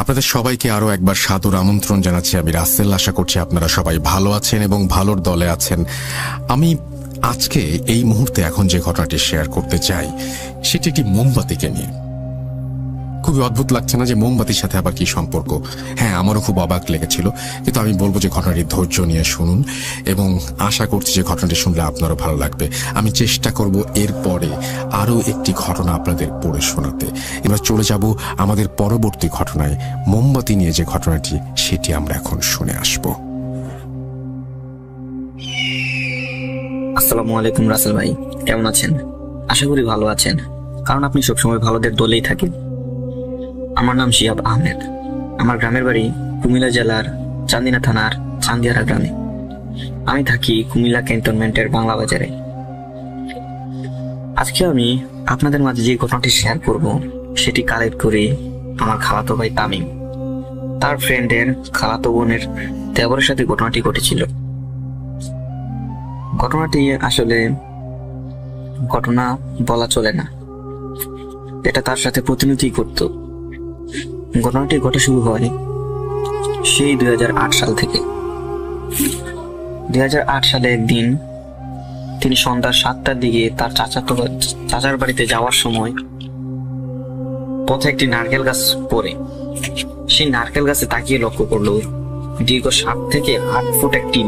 আপনাদের সবাইকে আরো একবার সাদর আমন্ত্রণ জানাচ্ছি। আমি রাসেল। আশা করছি আপনারা সবাই ভালো আছেন এবং ভালোর দলে আছেন। আমি আজকে এই মুহূর্তে এখন যে ঘটনাটি শেয়ার করতে চাই সেটি একটি মোমবাতিকে নিয়ে। খুবই অদ্ভুত লাগছে না যে মোমবাতির সাথে আবার কি সম্পর্ক? হ্যাঁ, আমারও খুব অবাক লেগেছিল, কিন্তু আমি বলবো যে ঘটনাটি ধৈর্য নিয়ে শুনুন এবং আশা করছি যে ঘটনাটি শুনলে আপনারও ভালো লাগবে। আমি চেষ্টা করব এরপরে আরও একটি ঘটনা আপনাদের পড়ে শোনাতে। এবার চলে যাব আমাদের পরবর্তী ঘটনায়। মোমবাতি নিয়ে যে ঘটনাটি সেটি আমরা এখন শুনে আসব। আসসালামু আলাইকুম রাসেল ভাই, কেমন আছেন? আশা করি ভালো আছেন, কারণ আপনি সবসময় ভালোদের দলেই থাকেন। আমার নাম শিহাব আহমেদ। আমার গ্রামের বাড়ি কুমিল্লা জেলার চান্দিনা থানার চান্দিয়ারা গ্রামে। আমি থাকি কুমিল্লা ক্যান্টনমেন্টের বাংলা বাজারে। আজকে আমি আপনাদের মাঝে যে ঘটনাটি শেয়ার করব সেটি কালেক্ট করি আমার খালাতো ভাই তামিম। তার ফ্রেন্ডের খালাতো বোনের দেবরের সাথে ঘটনাটি ঘটেছিল। ঘটনাটি আসলে ঘটনা বলা চলে না, এটা তার সাথে প্রতিনিধি করত। ঘটনাটি ঘটে শুরু হয় সেই 2008 সাল থেকে। 2008 সালে একদিন তিনি সন্ধ্যা 7টার দিকে তার চাচার বাড়িতে যাওয়ার সময় পথে একটি নারকেল গাছ পড়ে। সেই নারকেল গাছে তাকিয়ে লক্ষ্য করলো দীর্ঘ 7 থেকে 8 ফুট একটি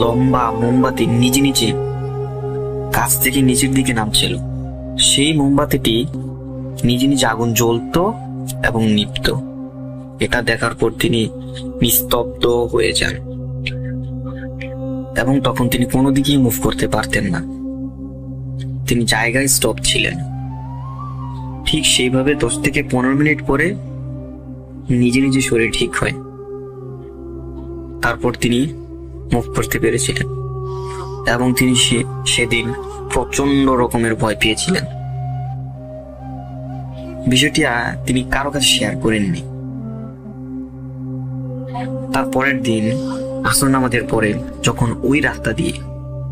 লম্বা মোমবাতি নিজে নিজে গাছ থেকে নিচের দিকে নামছিল। সেই মোমবাতিটি নিজে নিজে আগুন জ্বলতো এবং নিভত। এটা দেখার পর তিনি নিস্তব্ধ হয়ে যান এবং তখন তিনি কোনো দিকেই মুভ করতে পারতেন না। তিনি জায়গায় স্টপ ছিলেন। ঠিক সেইভাবে 10 থেকে 15 মিনিট পরে নিজে নিজে শরীর ঠিক হয়। তারপর তিনি মুভ করতে পেরেছিলেন এবং তিনি সেদিন প্রচন্ড রকমের ভয় পেয়েছিলেন। বিষয়টি তিনি কারো কাছে শেয়ার করেননি। তার পরের দিন আসর নামাজের পরে যখন ওই রাস্তা দিয়ে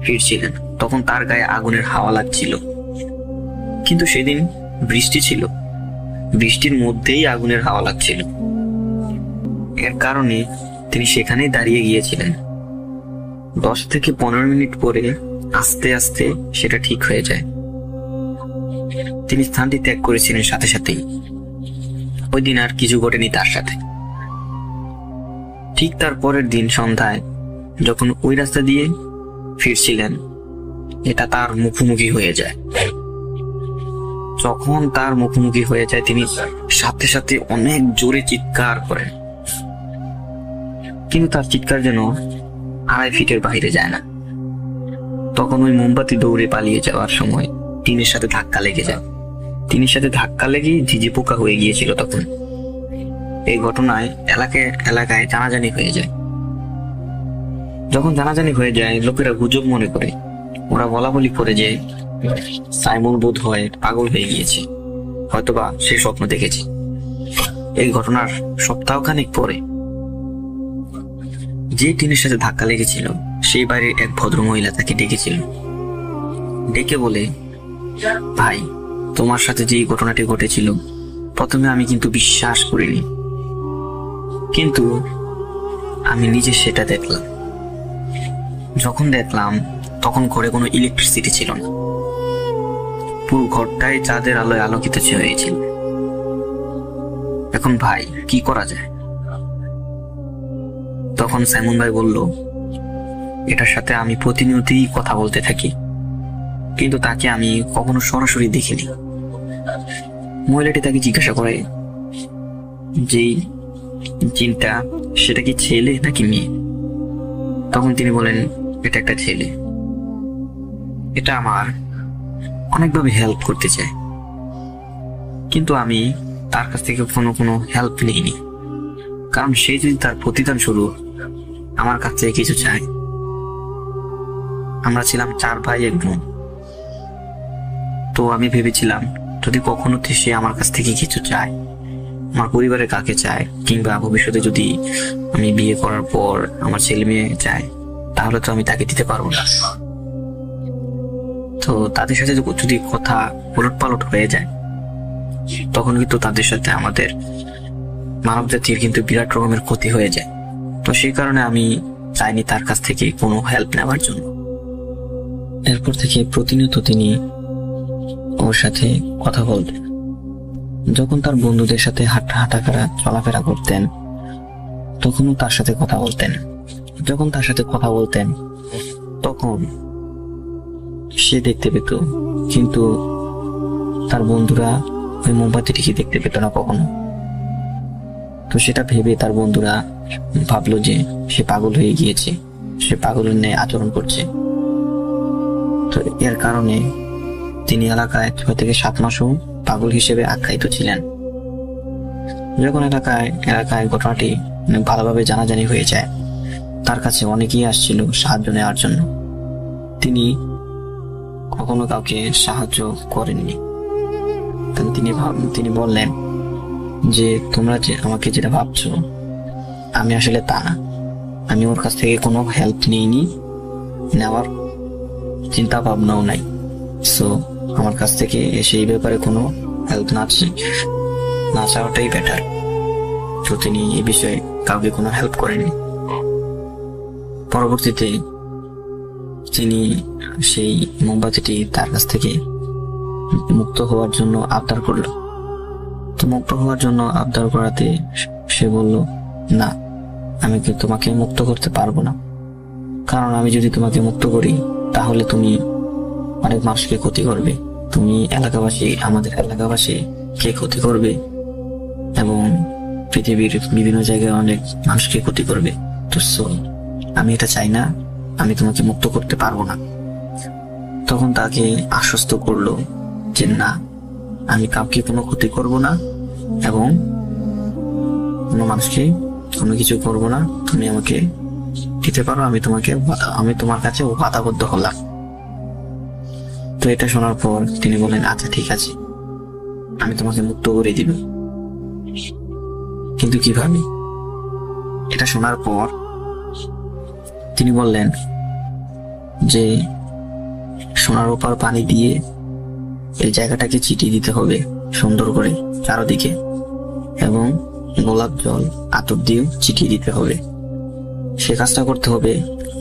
ফিরছিলেন তখন তার গায়ে আগুনের হাওয়া লাগছিল। কিন্তু সেদিন বৃষ্টি ছিল, বৃষ্টির মধ্যেই আগুনের হাওয়া লাগছিল। এর কারণে তিনি সেখানেই দাঁড়িয়ে গিয়েছিলেন। 10 থেকে 15 মিনিট পরে আস্তে আস্তে সেটা ঠিক হয়ে যায়। তিনি স্থানটি ত্যাগ করেছিলেন সাথে সাথেই। ওই দিন আর কিছু ঘটেনি তার সাথে। ঠিক তার পরের দিন সন্ধ্যায় যখন ওই রাস্তা দিয়ে ফিরছিলেন, এটা তার মুখোমুখি হয়ে যায়। যখন তার মুখোমুখি হয়ে যায় তিনি সাথে সাথে অনেক জোরে চিৎকার করেন, কিন্তু তার চিৎকার যেন 2.5 ফিটের বাইরে যায় না। তখন ওই মোমবাতি দৌড়ে পালিয়ে যাওয়ার সময় টিনের সাথে ধাক্কা লেগে যায়। টিনের সাথে ধাক্কা লেগে ঝিঝি পোকা হয়ে গিয়েছিল তখন। এই ঘটনায় এলাকায় জানাজানি হয়ে যায়। যখন জানাজানি হয়ে যায় লোকেরা গুজব মনে করে, ওরা বলা বলি করে যে সাইমন বোধ হয় পাগল হয়ে গিয়েছে, হয়তোবা সে স্বপ্ন দেখেছে। এই ঘটনার সপ্তাহখানেক পরে যে টিনের সাথে ধাক্কা লেগেছিল সেই বাড়ির এক ভদ্র মহিলা তাকে ডেকেছিল। ডেকে বলে, ভাই, তোমার সাথে যে ঘটনাটি ঘটেছিল প্রথমে আমি কিন্তু বিশ্বাস করিনি, কিন্তু আমি নিজে সেটা দেখলাম। যখন দেখলাম তখন ঘরে কোনো ইলেকট্রিসিটি ছিল না, পুরো ঘরটাই চাঁদের আলোয় আলোকিত হয়েছিল। এখন ভাই কি করা যায়? তখন সাইমন ভাই বলল, এটার সাথে আমি প্রতিনিয়তই কথা বলতে থাকি, কিন্তু তাকে আমি কখনো সরাসরি দেখিনি। মহিলাটি তাকে জিজ্ঞাসা করে যে জিনটা সেটা কি ছেলে নাকি মেয়ে? তখন তিনি বলেন, এটা একটা ছেলে। এটা আমার অনেকভাবে হেল্প করতে চায়, কিন্তু আমি তার কাছ থেকে কোনো হেল্প নেইনি, কারণ সে যদি তার প্রতিদান স্বরূপ আমার কাছ থেকে কিছু চায়। আমরা ছিলাম 4 ভাই 1 বোন, তো আমি ভেবেছিলাম যদি কখনো সে আমার কাছ থেকে কিছু চায়, আমার পরিবারের কাকে চায়, কিংবা ভবিষ্যতে যদি আমি বিয়ে করার পর আমার ছেলে মেয়ে চায়, তাহলে তো আমি তাকে দিতে পারবো না। তো তাদের সাথে যদি কথা উলট পালট হয়ে যায় তখন কিন্তু তাদের সাথে আমাদের মানব জাতির কিন্তু বিরাট রকমের ক্ষতি হয়ে যায়। তো সেই কারণে আমি চাইনি তার কাছ থেকে কোনো হেল্প নেওয়ার জন্য। এরপর থেকে প্রতিনিয়ত তিনি ওর সাথে কথা বলতেন। যখন তার বন্ধুদের সাথে হাঁটাফেরা চলাফেরা করতেন তখনও তার সাথে কথা বলতেন। যখন তার সাথে কথা বলতেন তখন সে দেখতে পেত, কিন্তু তার বন্ধুরা ওই মোমবাতিটিকে দেখতে পেত না কখনো। তো সেটা ভেবে তার বন্ধুরা ভাবলো যে সে পাগল হয়ে গিয়েছে, সে পাগলের ন্যায় আচরণ করছে। তো এর কারণে তিনি এলাকায় 6 থেকে 7 মাসও পাগল হিসেবে আখ্যায়িত ছিলেন। যখন এলাকায় ঘটনাটি ভালোভাবে জানাজানি হয়ে যায়, তার কাছে অনেকেই আসছিল সাহায্য নেওয়ার জন্য। তিনি কখনো কাউকে সাহায্য করেননি। তিনি বললেন যে তোমরা যে আমাকে যেটা ভাবছো আমি আসলে তা না। আমি ওর কাছ থেকে কোনো হেল্প নিইনি, নেওয়ার চিন্তা ভাবনাও নাই। সো আমার কাছ থেকে এসে এই ব্যাপারে কোনো হেল্প না চাওয়াটাই বেটার। তো তিনি এই বিষয়ে কাউকে কোনো হেল্প করেননি। পরবর্তীতে তিনি সেই মোমবাতিটি তার কাছ থেকে মুক্ত হওয়ার জন্য আবদার করলো। তো মুক্ত হওয়ার জন্য আবদার করাতে সে বলল, না, আমি কি তোমাকে মুক্ত করতে পারবো না, কারণ আমি যদি তোমাকে মুক্ত করি তাহলে তুমি অনেক মানুষকে ক্ষতি করবে। তুমি আমাদের এলাকাবাসী কে ক্ষতি করবে এবং পৃথিবীর বিভিন্ন জায়গায় অনেক মানুষকে ক্ষতি করবে। তো আমি এটা চাই না, আমি তোমাকে মুক্ত করতে পারবো না। তখন তাকে আশ্বস্ত করলো যে না, আমি কাউকে কোনো ক্ষতি করব না এবং কোনো মানুষকে কোনো কিছু করব না। তুমি আমাকে দিতে পারো, আমি তোমার কাছে বাধাবদ্ধ হলাম। তো এটা শোনার পর তিনি বলেন, আচ্ছা ঠিক আছে, আমি তোমাকে মুক্ত করে দিব। কিন্তু কিভাবে? এটা শোনার পর তিনি বললেন যে সোনার উপর পানি দিয়ে এই জায়গাটাকে চিটিয়ে দিতে হবে সুন্দর করে চারদিকে, এবং গোলাপ জল আতর দিয়ে চিটিয়ে দিতে হবে। সে কাজটা করতে হবে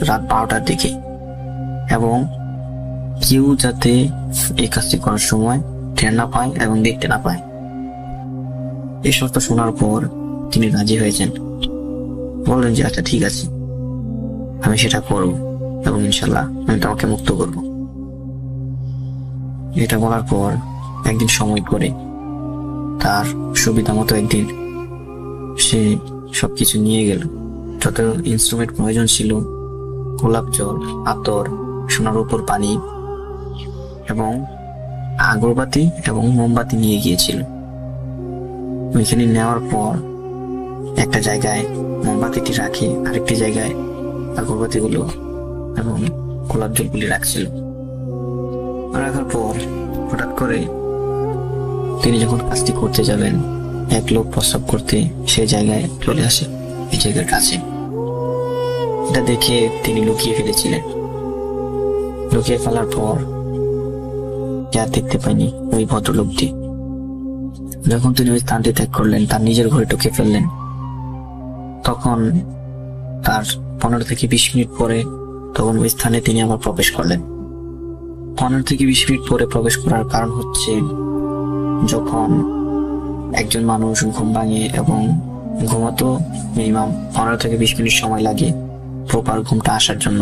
রাত 12টার দিকে, এবং কেউ যাতে এই কাজটি করার সময় টের না পায় এবং দেখতে না পায়। এই শর্ত শোনার পর তিনি রাজি হয়েছেন। বললেন যে আচ্ছা ঠিক আছে, আমি সেটা করব এবং ইনশাল্লাহ আমি তোমাকে মুক্ত করব। এটা বলার পর একদিন সময় করে তার সুবিধা মতো একদিন সে সবকিছু নিয়ে গেল। যত ইনস্ট্রুমেন্ট প্রয়োজন ছিল, গোলাপ জল, আতর, সোনার উপর পানি এবং আগরবাতি এবং মোমবাতি নিয়ে গিয়েছিল। ওইখানে নেওয়ার পর একটা জায়গায় মোমবাতিটি রাখে, আরেকটি জায়গায় আগরবাতিগুলো এবং গোলাপ জলগুলি রাখছিল। রাখার পর হঠাৎ করে তিনি যখন কাজটি করতে যাবেন, এক লোক প্রস্রাব করতে সে জায়গায় চলে আসে, এই জায়গার কাছে। এটা দেখে তিনি লুকিয়ে ফেলেছিলেন। লুকিয়ে ফেলার পর আর দেখতে পায়নি ওই ভদ্রলোকটি। যখন তিনি ওই স্থানটি ত্যাগ করলেন, তার নিজের ঘরে ঢুকে ফেললেন, তখন তার 15 থেকে 20 মিনিট পরে তখন ওই স্থানে তিনি আবার প্রবেশ করলেন। 15 থেকে 20 মিনিট পরে প্রবেশ করার কারণ হচ্ছে, যখন একজন মানুষ ঘুম ভাঙে এবং ঘুমাতো মিনিমাম 15 থেকে 20 মিনিট সময় লাগে প্রপার ঘুমটা আসার জন্য,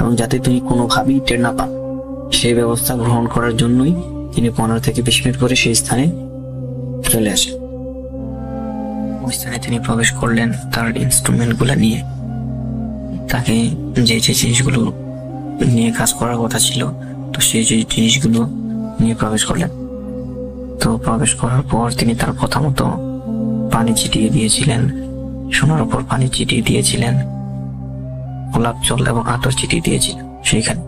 এবং যাতে তিনি কোনোভাবেই টের না পান সেই ব্যবস্থা গ্রহণ করার জন্যই তিনি 15 থেকে 20 মিনিট পরে সেই স্থানে চলে আসেন। ওই স্থানে তিনি প্রবেশ করলেন তার ইনস্ট্রুমেন্ট গুলা নিয়ে। তাকে যে জিনিসগুলো নিয়ে কাজ করার কথা ছিল, তো সেই জিনিসগুলো নিয়ে প্রবেশ করলেন। তো প্রবেশ করার পর তিনি তার কথা মতো পানি ছিটিয়ে দিয়েছিলেন, সোনার উপর পানি ছিটিয়ে দিয়েছিলেন, গোলাপ জল এবং আতর ছিটিয়ে দিয়েছিলেন সেইখানে।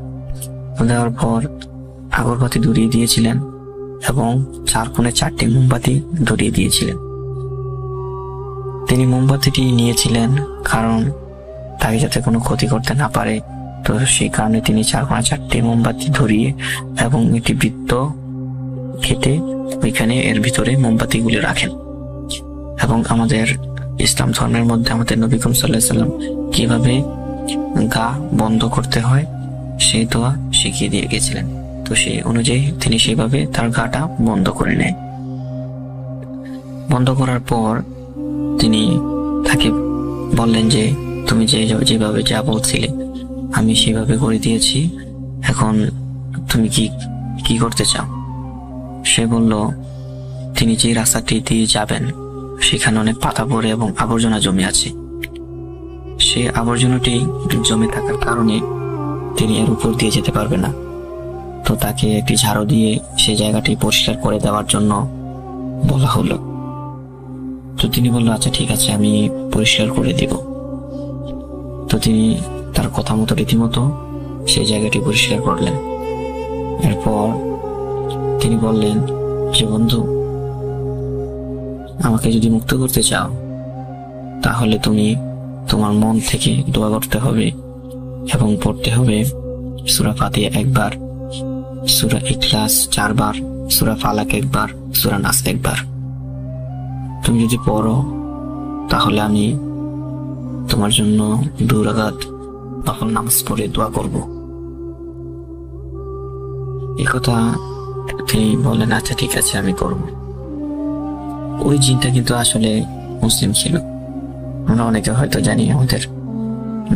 দেওয়ার পর আগরবাতি ধরিয়ে দিয়েছিলেন এবং 4 কোণে 4টি মোমবাতি ধরিয়ে দিয়েছিলেন। তিনি মোমবাতিটি নিয়েছিলেন কারণ তাকে যাতে কোনো ক্ষতি করতে না পারে, তো সেই কারণে তিনি 4 কোণে 4টি মোমবাতি ধরিয়ে এবং একটি বৃত্ত কেটে ওইখানে এর ভিতরে মোমবাতিগুলি রাখেন এবং এবং আমাদের ইসলাম ধর্মের মধ্যে আমাদের নবী করিম সাল্লাল্লাহু আলাইহি সাল্লাম কিভাবে গা বন্ধ করতে হয় সেই দোয়া শিখিয়ে দিয়ে গেছিলেন। তো সেই অনুযায়ী তিনি সেইভাবে তার গাটা বন্ধ করে নেয়। বন্ধ করার পর তিনি তাকে বললেন যে তুমি যেভাবে যা বলছিলে আমি সেভাবে করে দিয়েছি, এখন তুমি কি করতে চাও? সে বলল তিনি যে রাস্তাটি দিয়ে যাবেন সেখানে অনেক পাতা পড়ে এবং আবর্জনা জমে আছে। সে আবর্জনাটি জমে থাকার কারণে তিনি এর উপর দিয়ে যেতে পারবে না। তো তাকে একটি ঝাড়ু দিয়ে সেই জায়গাটি পরিষ্কার করে দেওয়ার জন্য বলা হলো। তো তিনি বলল আচ্ছা ঠিক আছে, আমি পরিষ্কার করে দিব। তো তিনি তার কথা মতো রীতিমতো সেই জায়গাটি পরিষ্কার করলেন। এরপর তিনি বললেন যে বন্ধু, আমাকে যদি মুক্ত করতে চাও তাহলে তুমি তোমার মন থেকে দোয়া করতে হবে এবং পড়তে হবে সূরা ফাতিহা একবার, সূরা ইখলাস 4 বার, সূরা ফালাক একবার, সূরা নাস একবার। তুমি যদি পড়ো তাহলে আমি তোমার জন্য 2 রাকাত নফল নামাজ পড়ে দোয়া করব। এই কথা তিনি বললেন আচ্ছা ঠিক আছে আমি করব। ওই জিনটা কিন্তু আসলে মুসলিম ছিল। আমরা অনেকে হয়তো জানি আমাদের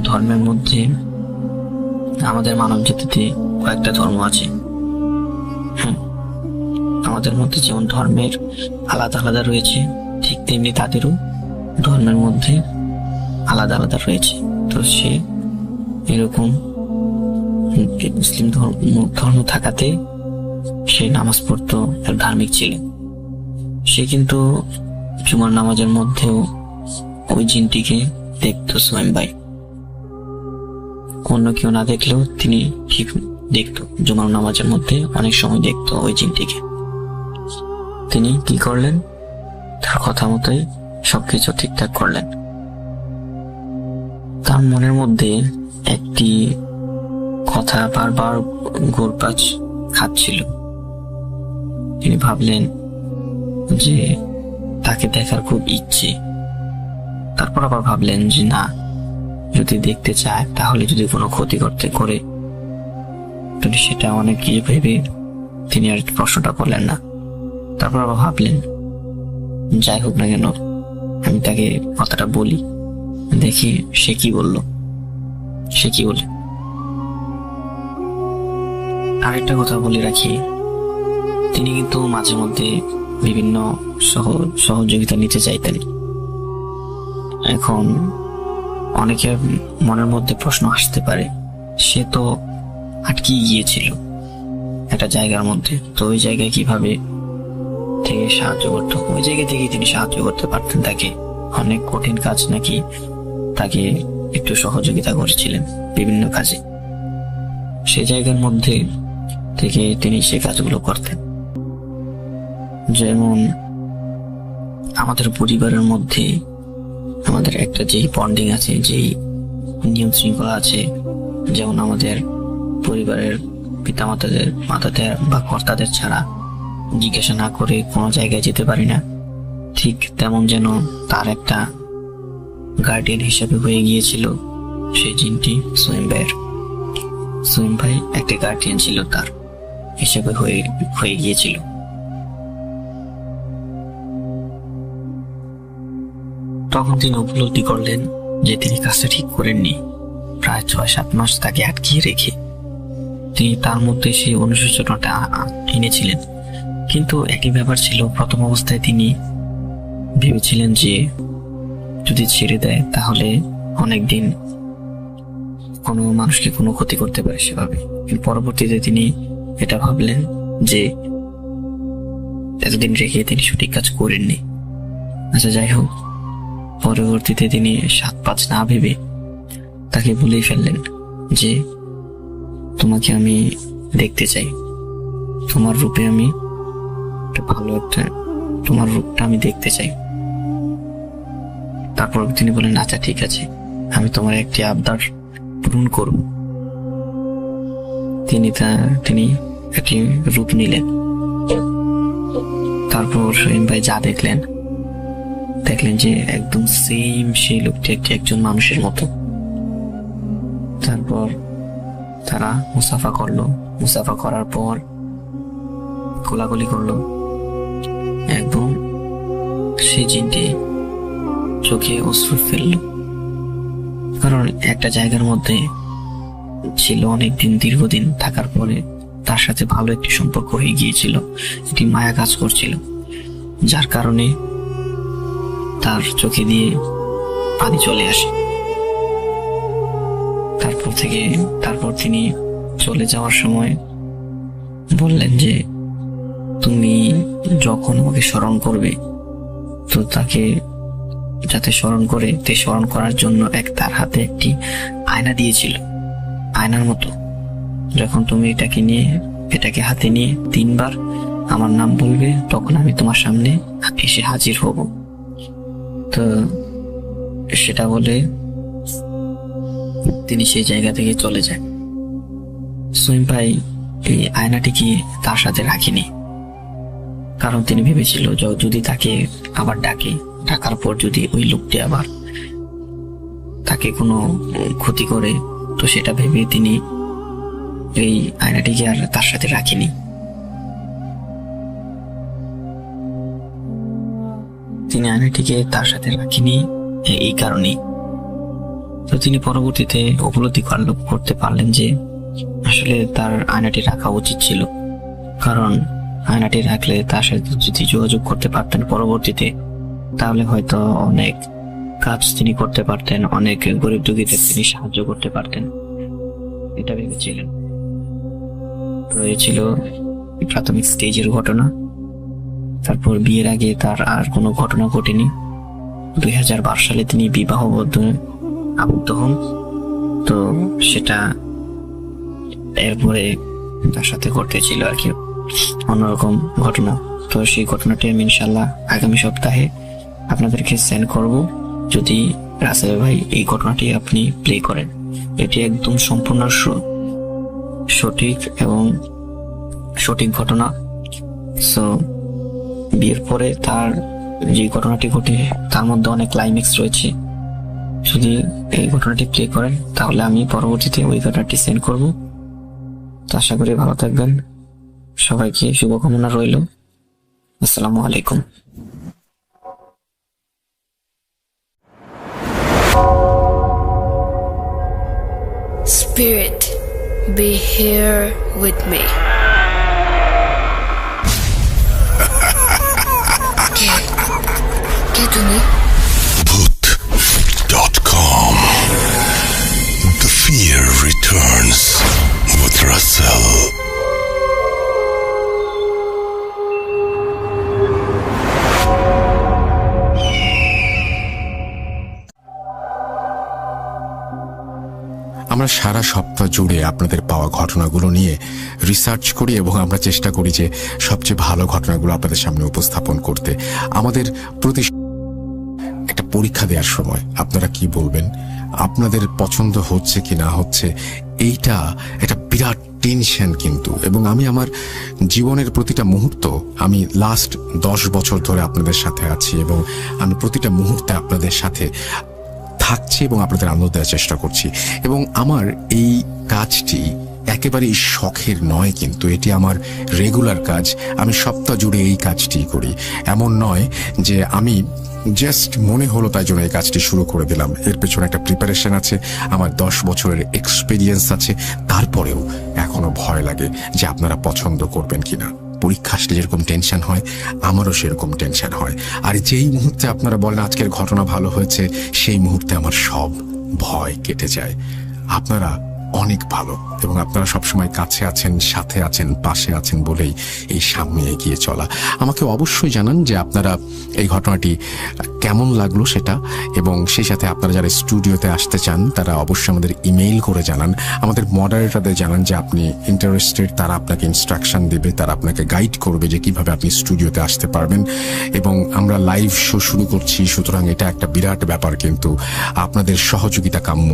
ধর্মের মধ্যে, আমাদের মানব জাতিতে কয়েকটা ধর্ম আছে। আমাদের মধ্যে যেমন ধর্মের আলাদা আলাদা রয়েছে, ঠিক তেমনি তাদেরও ধর্মের মধ্যে আলাদা আলাদা রয়েছে। তো সে এরকম মুসলিম ধর্ম থাকাতে সে নামাজ পড়তো, এক ধার্মিক ছিলেন। সে কিন্তু জুমার নামাজের মধ্যেও ওই জিনটিকে দেখতো সোহেম ভাই। অন্য কেউ না দেখলেও তিনি ঠিক দেখতো, জুমার নামাজের মধ্যে অনেক সময় দেখতো ওই জিনটিকে। তিনি কি করলেন, তার কথা মতোই সবকিছু ঠিকঠাক করলেন। তার মনের মধ্যে একটি কথা বারবার ঘুরপাক খাচ্ছিল। তিনি ভাবলেন যে তাকে দেখার খুব ইচ্ছে। তারপর আবার ভাবলেন যে না, যদি দেখতে চায় তাহলে যদি কোনো ক্ষতি করতে করে, যদি সেটা অনেক কিছু ভেবে তিনি আর প্রশ্নটা করলেন না। তারপর আবার ভাবলেন যাই হোক না কেন আমি তাকে কথাটা বলি, দেখি সে কি বলল। আরেকটা কথা বলে রাখি, তিনি কিন্তু মাঝে মধ্যে বিভিন্ন সহযোগিতা নিতে চাইতেন। এখন অনেকের মনের মধ্যে প্রশ্ন আসতে পারে, সে তো আটকে গিয়েছিল একটা জায়গার মধ্যে, তো ওই জায়গায় কিভাবে থেকে সাহায্য করতো? ওই জায়গা থেকে তিনি সাহায্য করতে পারতেন তাকে। অনেক কঠিন কাজ নাকি তাকে একটু সহযোগিতা করেছিলেন বিভিন্ন কাজে। সে জায়গার মধ্যে থেকে তিনি সে কাজগুলো করতেন। যেমন আমাদের পরিবারের মধ্যে আমাদের একটা যেই বন্ডিং আছে, যেই নিয়ম শৃঙ্খলা আছে, যেমন আমাদের পরিবারের পিতামাতাদের বা কর্তাদের ছাড়া জিজ্ঞাসা না করে কোনো জায়গায় যেতে পারি না, ঠিক তেমন যেন তার একটা গার্ডিয়ান হিসেবে হয়ে গিয়েছিল সেই জিনটি সোহেম ভাইয়ের। সোহেম ভাই একটা গার্ডিয়ান ছিল, তার হিসেবে হয়ে গিয়েছিল। তখন তিনি উপলব্ধি করলেন যে তিনি কাজটা ঠিক করেননি। প্রায় 6-7 মাস তাকে আটকিয়ে রেখে তিনি তার মধ্যে সেই অনুশোচনাটা এনেছিলেন। কিন্তু একই ব্যাপার ছিল, প্রথম অবস্থায় তিনি ভেবেছিলেন যে যদি ছেড়ে দেয় তাহলে অনেকদিন কোনো মানুষকে কোনো ক্ষতি করতে পারে সেভাবে। কিন্তু পরবর্তীতে তিনি এটা ভাবলেন যে এতদিন রেখে তিনি সঠিক কাজ করেননি। আচ্ছা যাই হোক, পরবর্তীতে তিনি 7-5 না ভেবে তাকে বলেই ফেললেন যে তোমাকে আমি দেখতে চাই, তোমার রূপে আমি তোমার রূপটা আমি দেখতে চাই। তারপর তিনি বলেন আচ্ছা ঠিক আছে, আমি তোমার একটি আবদার পূরণ করব। তিনি একটি রূপ নিলেন। তারপর সোহেম ভাই যা দেখলেন দেখলেন যে একদম সেম সেই লোকটি একজন মানুষের মতো। তারপর তারা মুসাফা করার পর কোলাকুলি করলো। একদম সেই জিনটি চোখে অশ্রু ফেললো, কারণ একটা জায়গার মধ্যে ছিল অনেকদিন, দীর্ঘদিন থাকার পরে তার সাথে ভালো একটি সম্পর্ক হয়ে গিয়েছিল, একটি মায়া কাজ করছিল, যার কারণে তার চোখে দিয়ে পানি চলে আসে। তারপর তিনি চলে যাওয়ার সময় বললেন যে তুমি যখন আমাকে স্মরণ করবে, তো তাকে যাতে স্মরণ করার জন্য তার হাতে একটি আয়না দিয়েছিল, আয়নার মতো। যখন তুমি এটাকে হাতে নিয়ে 3 বার আমার নাম বলবে, তখন আমি তোমার সামনে এসে হাজির হব। তো সেটা বলে তিনি সেই জায়গা থেকে চলে যায়। সুইম ভাই এই আয়নাটিকে তার সাথে রাখেনি, কারণ তিনি ভেবেছিল যদি তাকে আবার ডাকার পর যদি ওই লোকটি আবার তাকে কোনো ক্ষতি করে, তো সেটা ভেবে তিনি এই আয়নাটিকে আর তার সাথে রাখেনি। তিনি আয়নাটিকে তার সাথে রাখেনি এই কারণেই। তো তিনি পরবর্তীতে উপলব্ধি করতে পারলেন যে আসলে তার আয়নাটি রাখা উচিত ছিল, কারণ আয়নাটি রাখলে তার সাথে যদি যোগাযোগ করতে পারতেন পরবর্তীতে, তাহলে হয়তো অনেক কাজ তিনি করতে পারতেন, অনেক গরিব দুঃখীদের তিনি সাহায্য করতে পারতেন, এটা ভেবেছিলেন। তো এই ছিল প্রাথমিক স্টেজের ঘটনা। তারপর বিয়ের আগে তার আর কোনো ঘটনা ঘটেনি। 2012 সালে তিনি বিবাহবদ্ধ আবদ্ধ হন। তো সেটা এরপরে তার সাথে ঘটেছিল আর কি অন্যরকম ঘটনা। তো সেই ঘটনাটি আমি ইনশাল্লাহ আগামী সপ্তাহে আপনাদেরকে সেন্ড করব, যদি রাসেল ভাই এই ঘটনাটি আপনি প্লে করেন। এটি একদম সম্পূর্ণ সঠিক ঘটনা। সো বিয়ের পরে তার যে ঘটনাটি ঘটে তার মধ্যে অনেক ক্লাইম্যাক্স রয়েছে। যদি এই ঘটনাটি প্লে করেন তাহলে আমি পরবর্তীতে ওই ঘটনাটি সেন্ড করব। তো আশা করি ভালো থাকবেন। সবাইকে শুভকামনা রইল। আসসালামু আলাইকুম। Spirit, be here with me. কে তুমি? Bhoot.com. The fear returns with Russell. আমরা সারা সপ্তাহ জুড়ে আপনাদের পাওয়া ঘটনাগুলো নিয়ে রিসার্চ করি এবং আমরা চেষ্টা করি যে সবচেয়ে ভালো ঘটনাগুলো আপনাদের সামনে উপস্থাপন করতে। আমাদের প্রতি একটা পরীক্ষা দেওয়ার সময় আপনারা কি বলবেন, আপনাদের পছন্দ হচ্ছে কি না হচ্ছে, এইটা একটা বিরাট টেনশন কিন্তু। এবং আমি আমার জীবনের প্রতিটা মুহূর্ত, আমি লাস্ট 10 বছর ধরে আপনাদের সাথে আছি এবং আমি প্রতিটা মুহূর্তে আপনাদের সাথে থাকছি এবং আপনাদের আনন্দ দেওয়ার চেষ্টা করছি। এবং আমার এই কাজটি একেবারেই শখের নয়, কিন্তু এটি আমার রেগুলার কাজ। আমি সপ্তাহ জুড়ে এই কাজটি করি। এমন নয় যে আমি জাস্ট মনে হলো তাই জন্য এই কাজটি শুরু করে দিলাম। এর পেছনে একটা প্রিপারেশন আছে, আমার 10 বছরের এক্সপিরিয়েন্স আছে। তারপরেও এখনো ভয় লাগে যে আপনারা পছন্দ করবেন কিনা। পরীক্ষা আসলে যেরকম টেনশন হয়, আমারও সেরকম টেনশন হয়। আর যেই মুহূর্তে আপনারা বলেন আজকের ঘটনা ভালো হয়েছে, সেই মুহূর্তে আমার সব ভয় কেটে যায়। আপনারা অনেক ভালো এবং আপনারা সবসময় কাছে আছেন, সাথে আছেন, পাশে আছেন বলেই এই সামনে এগিয়ে চলা। আমাকে অবশ্যই জানান যে আপনারা এই ঘটনাটি কেমন লাগলো সেটা, এবং সেই সাথে আপনারা যারা স্টুডিওতে আসতে চান তারা অবশ্যই আমাদের ইমেইল করে জানান। আমাদের মডারেটরদের জানান যে আপনি ইন্টারেস্টেড, তারা আপনাকে ইনস্ট্রাকশন দেবে, তারা আপনাকে গাইড করবে যে কিভাবে আপনি স্টুডিওতে আসতে পারবেন। এবং আমরা লাইভ শো শুরু করছি, সুতরাং এটা একটা বিরাট ব্যাপার, কিন্তু আপনাদের সহযোগিতা কাম্য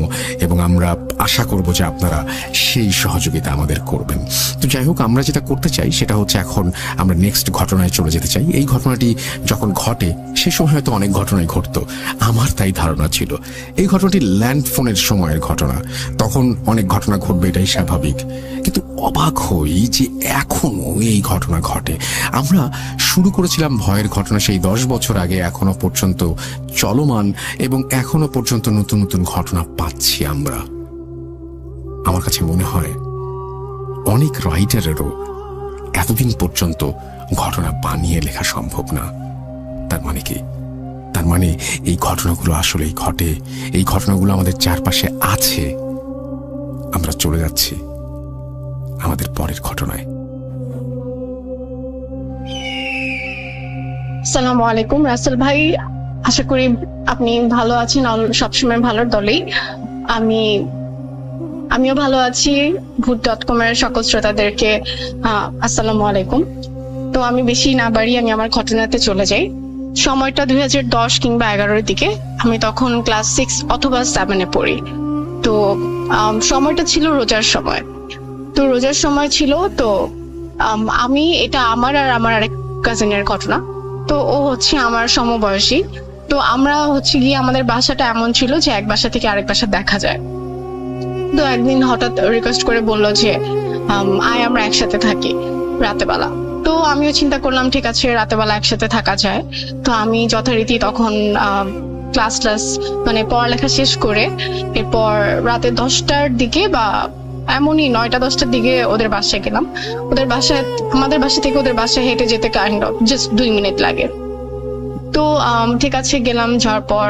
এবং আমরা আশা করব যে আপনারা সেই সহযোগিতা আমাদের করবেন। তো যাই হোক, আমরা যেটা করতে চাই সেটা হচ্ছে এখন আমরা নেক্সট ঘটনায় চলে যেতে চাই। এই ঘটনাটি যখন ঘটে সে সময় হয়তো অনেক ঘটনাই ঘটতো, আমার তাই ধারণা ছিল। এই ঘটনাটি ল্যান্ড ফোনের সময়ের ঘটনা, তখন অনেক ঘটনা ঘটবে এটাই স্বাভাবিক, কিন্তু অবাক হই যে এখনো এই ঘটনা ঘটে। আমরা শুরু করেছিলাম ভয়ের ঘটনা সেই 10 বছর আগে, এখনো পর্যন্ত চলমান এবং এখনো পর্যন্ত নতুন নতুন ঘটনা পাচ্ছি আমরা। আমার কাছে মনে হয় অনেক রাইটারেরও এতদিন পর্যন্ত ঘটনা বানিয়ে লেখা সম্ভব না। তার মানে কি? তার মানে এই ঘটনাগুলো আসলেই ঘটে, এই ঘটনাগুলো আমাদের চারপাশে আছে। আমরা চলে যাচ্ছি আমাদের পরের ঘটনায়। আসসালামু আলাইকুম রাসেল ভাই, আশা করি আপনি ভালো আছেন, সবসময় ভালোর দলেই। আমিও ভালো আছি। ভূত.com এর সকল শ্রোতাদেরকে আসসালামু আলাইকুম। তো আমি বেশি না বাড়ি, আমি আমার ঘটনাতে চলে যাই। সময়টা 2010 কিংবা 11-এর দিকে। আমি তখন ক্লাস 6 অথবা 7-এ পড়ি। তো সময়টা ছিল রোজার সময়। তো রোজার সময় ছিল, তো আমি এটা আমার আর আমার আরেক কাজিনের ঘটনা। তো ও হচ্ছে আমার সমবয়সী। তো আমরা হচ্ছে গিয়ে আমাদের বাসাটা এমন ছিল যে এক বাসা থেকে আরেক বাসা দেখা যায়। তো একদিন হঠাৎ রিকোয়েস্ট করে বললো যে আয় আমরা একসাথে থাকি রাতে বেলা। তো আমিও চিন্তা করলাম ঠিক আছে, রাতে বেলা একসাথে থাকা যায়। তো আমি যথারীতি তখন ক্লাস মানে পড়ালেখা শেষ করে এরপর রাতে 10টার দিকে বা এমনই 9টা-10টার দিকে ওদের বাসায় গেলাম। ওদের বাসায়, আমাদের বাসা থেকে ওদের বাসায় হেঁটে যেতে কাইন্ড অফ জাস্ট 2 মিনিট লাগে। তো ঠিক আছে গেলাম। যাওয়ার পর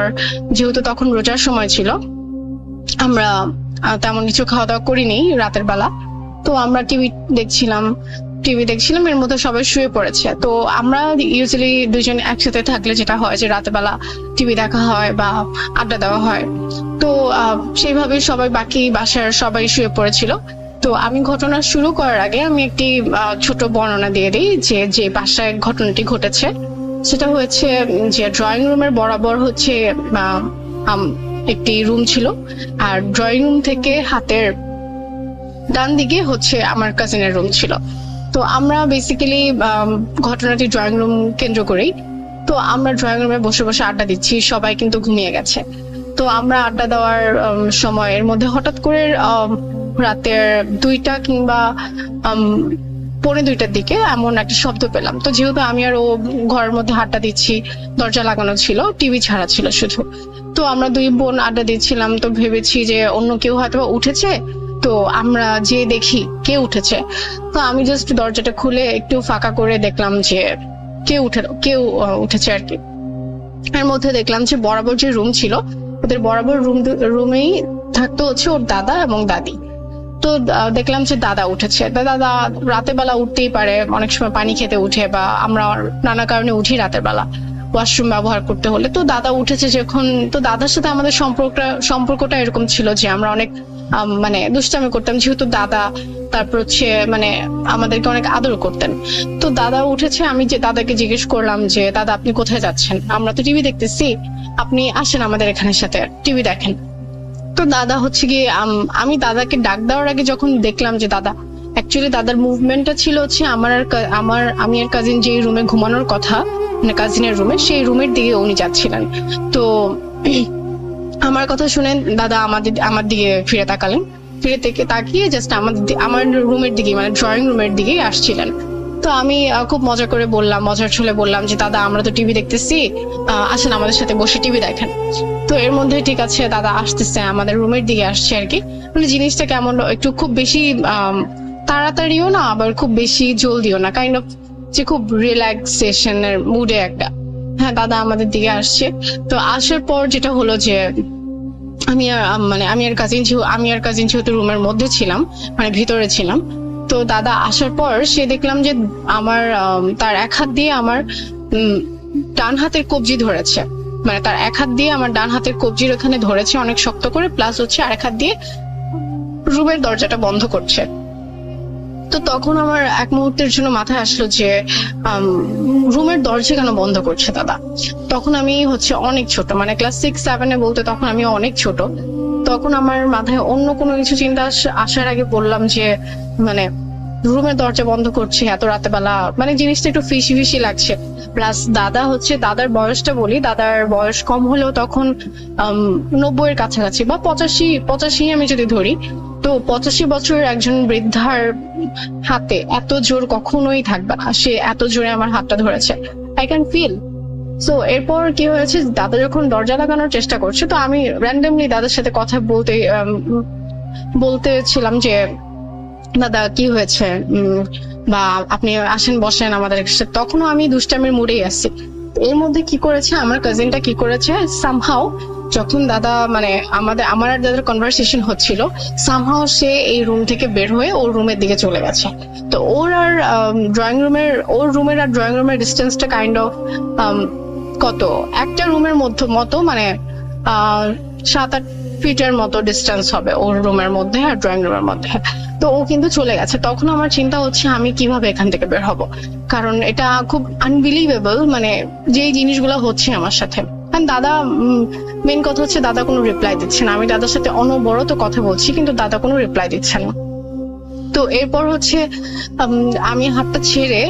যেহেতু তখন রোজার সময় ছিল, আমরা তেমন কিছু খাওয়া দাওয়া করিনি রাতের বেলা। তো আমরা টিভি দেখছিলাম, এর মধ্যে সবাই শুয়ে পড়েছে। তো আমরা ইউজুয়ালি দুজন একসাথে থাকলে যেটা হয় যে রাতের বেলা টিভি দেখা হয় বা আড্ডা দেওয়া হয়। তো সেইভাবে সবাই, বাকি বাসার সবাই শুয়ে পড়েছিল। তো আমি ঘটনা শুরু করার আগে আমি একটি ছোট বর্ণনা দিয়ে দিই যে বাসায় ঘটনাটি ঘটেছে। সেটা হয়েছে যে ড্রয়িং রুমের বরাবর হচ্ছে একটি রুম ছিল, আর ড্রয়িং রুম থেকে হাতের ডান দিকে হচ্ছে আমার কাজিনের রুম ছিল। তো আমরা বেসিক্যালি ঘটনাটি ড্রয়িং রুম কেন্দ্র করেই। তো আমরা ড্রয়িং রুমে বসে বসে আড্ডা দিচ্ছি, সবাই কিন্তু ঘুমিয়ে গেছে। তো আমরা আড্ডা দেওয়ার সময়ের মধ্যে হঠাৎ করে রাতের 2টা কিংবা 1:45টার দিকে এমন একটা শব্দ পেলাম। তো যেহেতু আমি আর ও ঘরের মধ্যে আড্ডা দিচ্ছি, দরজা লাগানো ছিল, টিভি ছাড়া ছিল শুধু। তো আমরা 2 বোন আড্ডা দিচ্ছিলাম। তো ভেবেছি যে অন্য কেউ হয়তো উঠেছে, তো আমরা যে দেখি কে উঠেছে। তো আমি জাস্ট দরজাটা খুলে একটু ফাঁকা করে দেখলাম যে কেউ উঠেছে আর কি। এর মধ্যে দেখলাম যে বরাবর যে রুম ছিল, ওদের বরাবর রুমেই থাকতো হচ্ছে ওর দাদা এবং দাদি। তো দেখলাম যে দাদা উঠেছে। দাদা রাতের বেলা উঠতেই পারে, অনেক সময় পানি খেতে উঠে বা আমরা নানা কারণে উঠি রাতের বেলা ওয়াশরুম ব্যবহার করতে হলে। তো দাদা উঠেছে যখন, তো দাদার সাথে আমাদের সম্পর্কটা এরকম ছিল যে আমরা অনেক মানে দুষ্টামি করতাম, যেহেতু দাদা। তারপর হচ্ছে মানে আমাদেরকে অনেক আদর করতেন। তো দাদা উঠেছে, আমি যে দাদাকে জিজ্ঞেস করলাম যে দাদা আপনি কোথায় যাচ্ছেন? আমরা তো টিভি দেখতেছি, আপনি আসেন আমাদের এখানের সাথে টিভি দেখেন। তো দাদা হচ্ছে গিয়ে আমি দাদাকে ডাক দেওয়ার আগে যখন দেখলাম যে দাদা, অ্যাকচুয়ালি দাদার মুভমেন্টটা ছিল হচ্ছে আমি আর কাজিন যে রুমে ঘুমানোর কথা, মানে কাজিনের রুমে, সেই রুমের দিকে উনি যাচ্ছিলেন। তো আমার কথা শুনে দাদা আমার দিকে ফিরে তাকালেন, ফিরে থেকে তাকিয়ে জাস্ট আমার রুমের দিকে, মানে ড্রয়িং রুমের দিকে আসছিলেন। তো আমি খুব মজার ছলে বললাম যে দাদা আমরা তো টিভি দেখতেছি, আসেন আমাদের সাথে বসে টিভি দেখেন। তো এর মধ্যে ঠিক আছে দাদা আসতেছে, আমাদের রুমের দিকে আসছে আর কি। মানে জিনিসটা কেমন, একটু খুব বেশি তাড়াতাড়িও না, আবার খুব বেশি জলদিও না, কাইন্ড অফ যে খুব রিল্যাক্সেশনের মুডে একটা। হ্যাঁ, দাদা আমাদের দিকে আসছে। তো আসার পর যেটা হলো যে আমি আর কাজিন যেহেতু রুমের মধ্যে ছিলাম, মানে ভিতরে ছিলাম। তো দাদা আসার পর সে দেখলাম যে তার এক হাত দিয়ে আমার ডান হাতের কবজি ধরেছে, মানে তার এক হাত দিয়ে আমার ডান হাতের কবজির ওখানে ধরেছে অনেক শক্ত করে, প্লাস হচ্ছে আরেক হাত দিয়ে রুমের দরজাটা বন্ধ করছে। তো তখন আমার এক মুহূর্তের জন্য মাথায় আসলো যে রুমের দরজা কেন বন্ধ করছে দাদা। তখন আমি অনেক ছোট, মানে ক্লাস 6-7 বলতে তখন আমি অনেক ছোট। তখন আমার মাথায় অন্য কোনো কিছু চিন্তা আসার আগে বললাম যে মানে রুমের দরজা বন্ধ করছে এত রাতে বেলা, মানে জিনিসটা একটু ফিসি ফিসি লাগছে। প্লাস দাদার বয়সটা বলি, দাদার বয়স কম হলেও তখন 90-এর কাছাকাছি বা 85 আমি যদি ধরি, তো 85 বছরের একজন বৃদ্ধার হাতে এত জোর কখনোই থাকবে না। সে এত জোরে আমার হাতটা ধরেছে, আই ক্যান ফিল। সো এরপর কি হয়েছে, দাদা যখন দরজা লাগানোর চেষ্টা করছে, তো আমি র্যান্ডমলি দাদার সাথে কথা বলতেছিলাম যে দাদা কি হয়েছে, বা আপনি আসেন বসেন আমাদের সাথে। তখনও আমি দুষ্টামির মুডেই আসছি। এর মধ্যে কি করেছে আমার কাজিনটা, কি করেছে সামহাও, যখন দাদা মানে আমার আর দাদার কনভারসেশন হচ্ছিল, সামহাও সে এই রুম থেকে বের হয়ে ওর রুমের দিকে চলে গেছে। তো ওর রুমের আর ড্রয়িং রুমের ডিস্টেন্সটা কাইন্ড অফ কত, একটা রুমের মতো মানে 7-8 ফিটের মতো ডিস্টেন্স হবে ওর রুমের মধ্যে আর ড্রয়িং রুমের মধ্যে। তো ও কিন্তু চলে গেছে। তখন আমার চিন্তা হচ্ছে আমি কিভাবে এখান থেকে বের হব, কারণ এটা খুব আনবিলিভেবল, মানে যে জিনিসগুলো হচ্ছে আমার সাথে। দাদা মেন কথা হচ্ছে দাদা কোনো রিপ্লাই দিচ্ছে না। আমি দাদার সাথে অনবরত কথা বলছি কিন্তু দাদা কোনো রিপ্লাই দিচ্ছে না। তো এরপর আমি হাতটা ছেড়ে,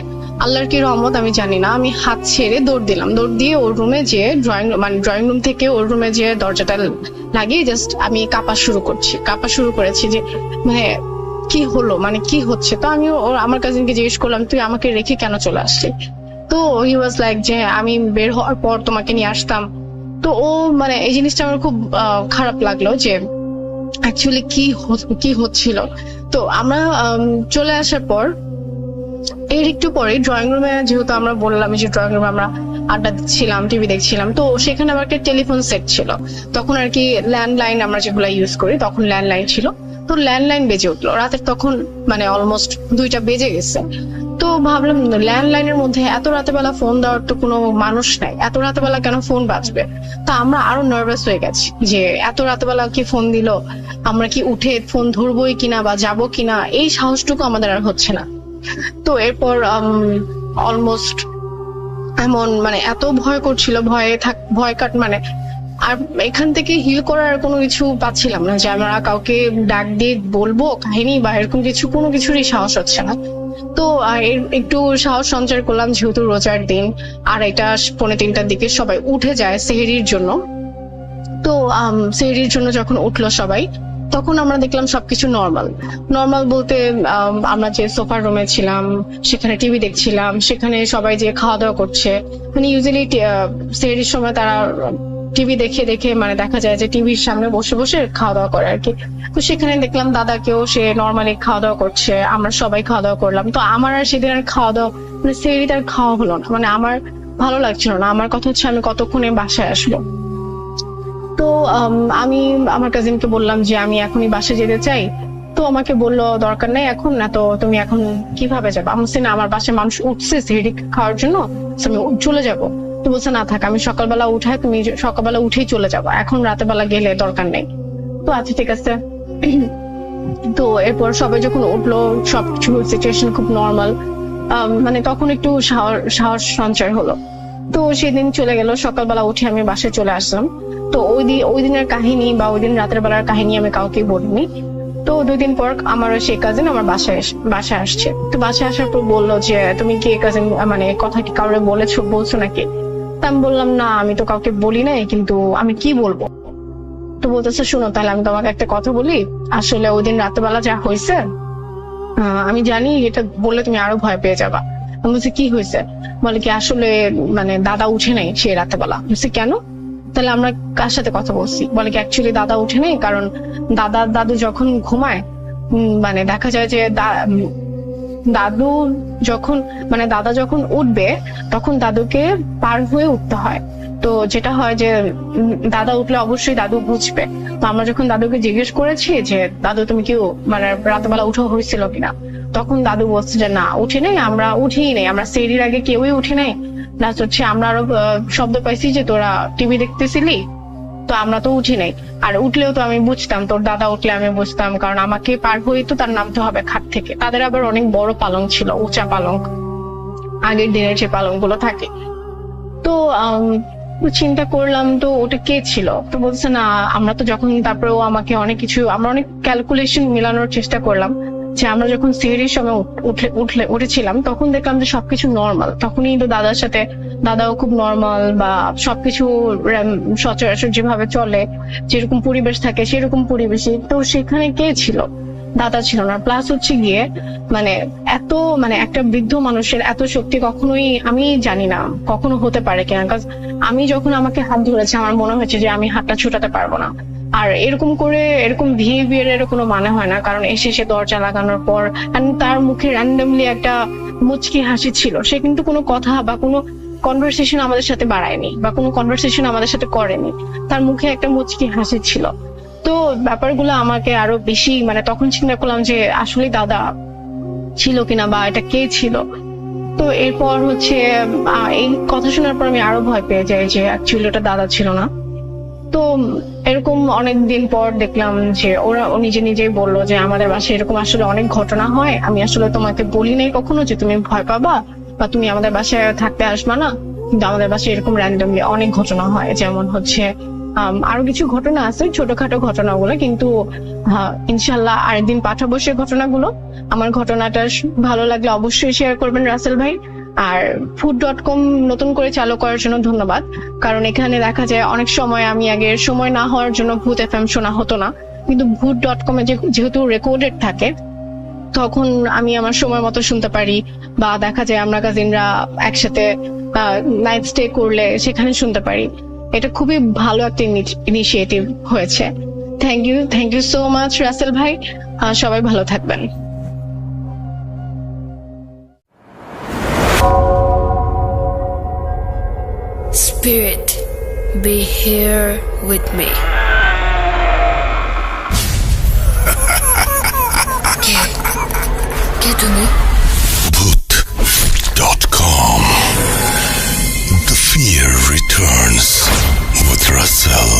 আল্লাহর কি রহমত আমি জানি না, আমি হাত ছেড়ে দৌড় দিলাম। দৌড় দিয়ে ওর রুমে যে ড্রয়িং রুম থেকে ওর রুমে যে দরজাটা লাগিয়ে জাস্ট আমি কাঁপা শুরু করেছি যে মানে কি হলো, মানে কি হচ্ছে। তো আমি আমার কাজিনকে জিজ্ঞেস করলাম তুই আমাকে রেখে কেন চলে আসলি। তো হি ওয়াজ লাইক যে আমি বের হওয়ার পর তোমাকে নিয়ে আসতাম। তো ও মানে এই জিনিসটা আমার খুব খারাপ লাগলো যে অ্যাকচুয়ালি কি হচ্ছিল। তো আমরা চলে আসার পর এর একটু পরে ড্রয়িং রুমে, যেহেতু আমরা বললাম যে ড্রয়িং রুমে আমরা আড্ডা দিচ্ছিলাম, টিভি দেখছিলাম, তো সেখানে আবার একটা টেলিফোন সেট ছিল। তখন আর কি ল্যান্ডলাইন আমরা যেগুলো ইউজ করি, তখন ল্যান্ডলাইন ছিল। তো ল্যান্ডলাইন বেজে উঠলো রাতের, তখন মানে অলমোস্ট 2টা বেজে গেছে। তো ভাবলাম ল্যান্ডলাইনের মধ্যে এত রাতে বেলা ফোন দেওয়ার তো কোনো মানুষ নাই, এত রাতে বেলা কেন ফোন বাজবে। তা আমরা আরো নার্ভাস হয়ে গেছি যে এত রাতে বেলা কি ফোন দিল, আমরা কি উঠে ফোন ধরবোই কিনা বা যাবো কিনা, এই সাহসটুকু আমাদের আর হচ্ছে না। তো এরপর অলমোস্ট এমন মানে এত ভয় করছিল, ভয় কাট মানে আর এখান থেকে হিল করার কোনো কিছু পাচ্ছিলাম না যে আমরা কাউকে ডাক দিয়ে বলবো কাহিনী বা এরকম কোনো কিছুরই সাহস হচ্ছে না। তো একটু সাহস সঞ্চার করলাম, যেহেতু রোজার দিন আর এটা 2:45টার দিকে সবাই উঠে যায় সেহরির জন্য। তো সেহরির জন্য যখন উঠলো সবাই, তখন আমরা দেখলাম সবকিছু নর্মাল বলতে আমরা যে সোফার রুমে ছিলাম সেখানে টিভি দেখছিলাম, সেখানে সবাই যে খাওয়া দাওয়া করছে, মানে ইউজুয়ালি সেহরির সময় তারা টিভি দেখে মানে দেখা যায় যে টিভির সামনে বসে বসে খাওয়া দাওয়া করে আর কি। তো সেখানে দেখলাম দাদাকেও সে নর্মালি খাওয়া দাওয়া করছে, আমরা সবাই খাওয়া দাওয়া করলাম। তো আমার আর সেদিন আর খাওয়া দাওয়া মানে সেহরিটা আর খাওয়া হলো না, মানে আমার ভালো লাগছিল না। আমার কথা হচ্ছে আমি কতক্ষণে বাসায় আসবো। তো আমি আমার কাজিনকে বললাম যে আমি এখনই বাসায় যেতে চাই। তো আমাকে বললো দরকার নেই এখন না, তো তুমি এখন কিভাবে যাবো। আমি বলছি না, আমার বাসায় মানুষ উঠছে সেহরি খাওয়ার জন্য, আমি চলে যাবো। তো বলছে না থাক, আমি সকালবেলা তুমি সকালবেলা উঠেই চলে যাবো, এখন রাতের বেলা গেলে দরকার নেই। তো আচ্ছা ঠিক আছে। তো এরপর সবাই যখন উঠলো, সবকিছু সিচুয়েশন খুব নর্মাল, মানে তখন একটু সাহস সঞ্চয় হলো। তো সেদিন চলে গেল, সকালবেলা উঠে আমি বাসায় চলে আসলাম। তো ওই দিনের কাহিনী বা ওই দিন রাতের বেলার কাহিনী আমি কাউকে বলিনি। তো 2 দিন পর আমার সেই কাজিন আমার বাসায় আসছে। তো বাসায় আসার পর বললো যে তুমি কি কাজিন মানে কথা কি কাউরে বলছো নাকি। তা আমি বললাম না, আমি তো কাউকে বলি নাই, কিন্তু আমি কি বলবো। তো বলতেছে শুনো তাহলে আমি তোমাকে একটা কথা বলি, আসলে ওই দিন রাতের বেলা যা হয়েছে আমি জানি এটা বললে তুমি আরো ভয় পেয়ে যাবা। আমি বলছি কি হয়েছে, বলে কি আসলে মানে দাদা উঠে নাই সে রাতের বেলা। বলছি কেন, তাহলে আমরা কার সাথে কথা বলছি। বলে কি অ্যাকচুয়ালি দাদা উঠে নেই, কারণ দাদু যখন ঘুমায় মানে দেখা যায় যে দাদা যখন উঠবে তখন দাদুকে পার হয়ে উঠতে হয়। তো যেটা হয় যে দাদা উঠলে অবশ্যই দাদু বুঝবে। তো আমরা যখন দাদুকে জিজ্ঞেস করেছি যে দাদু তুমি কি মানে রাতবেলা উঠা হয়েছিল কিনা, তখন দাদু বলছে যে না উঠে নেই, আমরা উঠেই নেই, আমরা সেহরির আগে কেউই উঠে নাই। প্লাস হচ্ছে আমরা আরো শব্দ পাইছি যে তোরা টিভি দেখতেছিলি, তো আমরা তো উঠি নাই, আর উঠলেও তো আমি বুঝতাম, তোর দাদা উঠলে আমি বুঝতাম, কারণ আমাকে পার হয়ে তো তার নামতে হবে খাট থেকে। তাদের আবার অনেক বড় পালং ছিল, উঁচা পালং, আগের দিনের যে পালং গুলো থাকে। তো চিন্তা করলাম তো ওটা কে ছিল, তো বলছে না আমরা তো যখন, তারপরে ও আমাকে অনেক কিছু, আমরা অনেক ক্যালকুলেশন মেলানোর চেষ্টা করলাম যে আমরা যখন সিঁড়ির সময় উঠেছিলাম তখন দেখলাম যে সবকিছু নর্মাল। তখনই তো দাদার সাথে, দাদাও খুব নর্মাল, বা সবকিছু সচরাচর যেভাবে চলে, যেরকম পরিবেশ থাকে সেরকম পরিবেশে। তো সেখানে কে ছিল? দাদা ছিল না। প্লাস হচ্ছে গিয়ে এত একটা বৃদ্ধ মানুষের এত শক্তি কখনোই, আমি জানি না কখনো হতে পারে কিনা, কারণ আমি যখন আমাকে হাত ধরেছে আমার মনে হয়েছে যে আমি হাতটা ছুটাতে পারবো না। আর এরকম করে এরকম বিহেভিয়ারের কোনো মানে হয় না, কারণ এসে সে দরজা লাগানোর পর তার মুখে র্যান্ডমলি একটা মুচকি হাসি ছিল। সে কিন্তু কোনো কথা বা কোনো কনভারসেশন আমাদের সাথে বাড়ায়নি, বা কোনো কনভারসেশন আমাদের সাথে করেনি, তার মুখে একটা মুচকি হাসি ছিল। তো ব্যাপারগুলো আমাকে আরো বেশি, তখন চিন্তা করলাম যে আসলে দাদা ছিল কিনা, বা এটা কে ছিল। তো এরপর হচ্ছে এই কথা শোনার পর আমি আরো ভয় পেয়ে যাই যে অ্যাকচুয়ালি ওটা দাদা ছিল না। তো এরকম অনেকদিন পর দেখলাম যে ও নিজে নিজেই বললো যে আমাদের বাসায় এরকম আসলে অনেক ঘটনা হয়, আমি আসলে তোমাকে বলি নাই কখনো যে তুমি ভয় পাবা বা তুমি আমাদের বাসায় থাকতে আসবা না, কিন্তু আমাদের বাসায় এরকম র্যান্ডমলি অনেক ঘটনা হয়। যেমন হচ্ছে আরো কিছু ঘটনা আছে, ছোটখাটো ঘটনাগুলো, কিন্তু ইনশাল্লাহ আরেকদিন পাঠাবো সে ঘটনাগুলো। আমার ঘটনাটা ভালো লাগলে অবশ্যই শেয়ার করবেন রাসেল ভাই। আর food.com নতুন করে চালু করার জন্য ধন্যবাদ, কারণ এখানে দেখা যায় অনেক সময় আমি আগের সময় না হওয়ার জন্য ভূত FM শোনা হতো না, কিন্তু food.com এ যেহেতু রেকর্ডেড থাকে তখন আমি আমার সময় মতো শুনতে পারি, বা দেখা যায় আমরা কাজিনরা একসাথে নাইট স্টে করলে সেখানে শুনতে পারি। এটা খুবই ভালো একটা ইনিশিয়েটিভ হয়েছে। Thank you so much Rasel ভাই, সবাই ভালো থাকবেন। Spirit, be here with me. কে তুমি? Bhoot.com. The fear returns with Russell.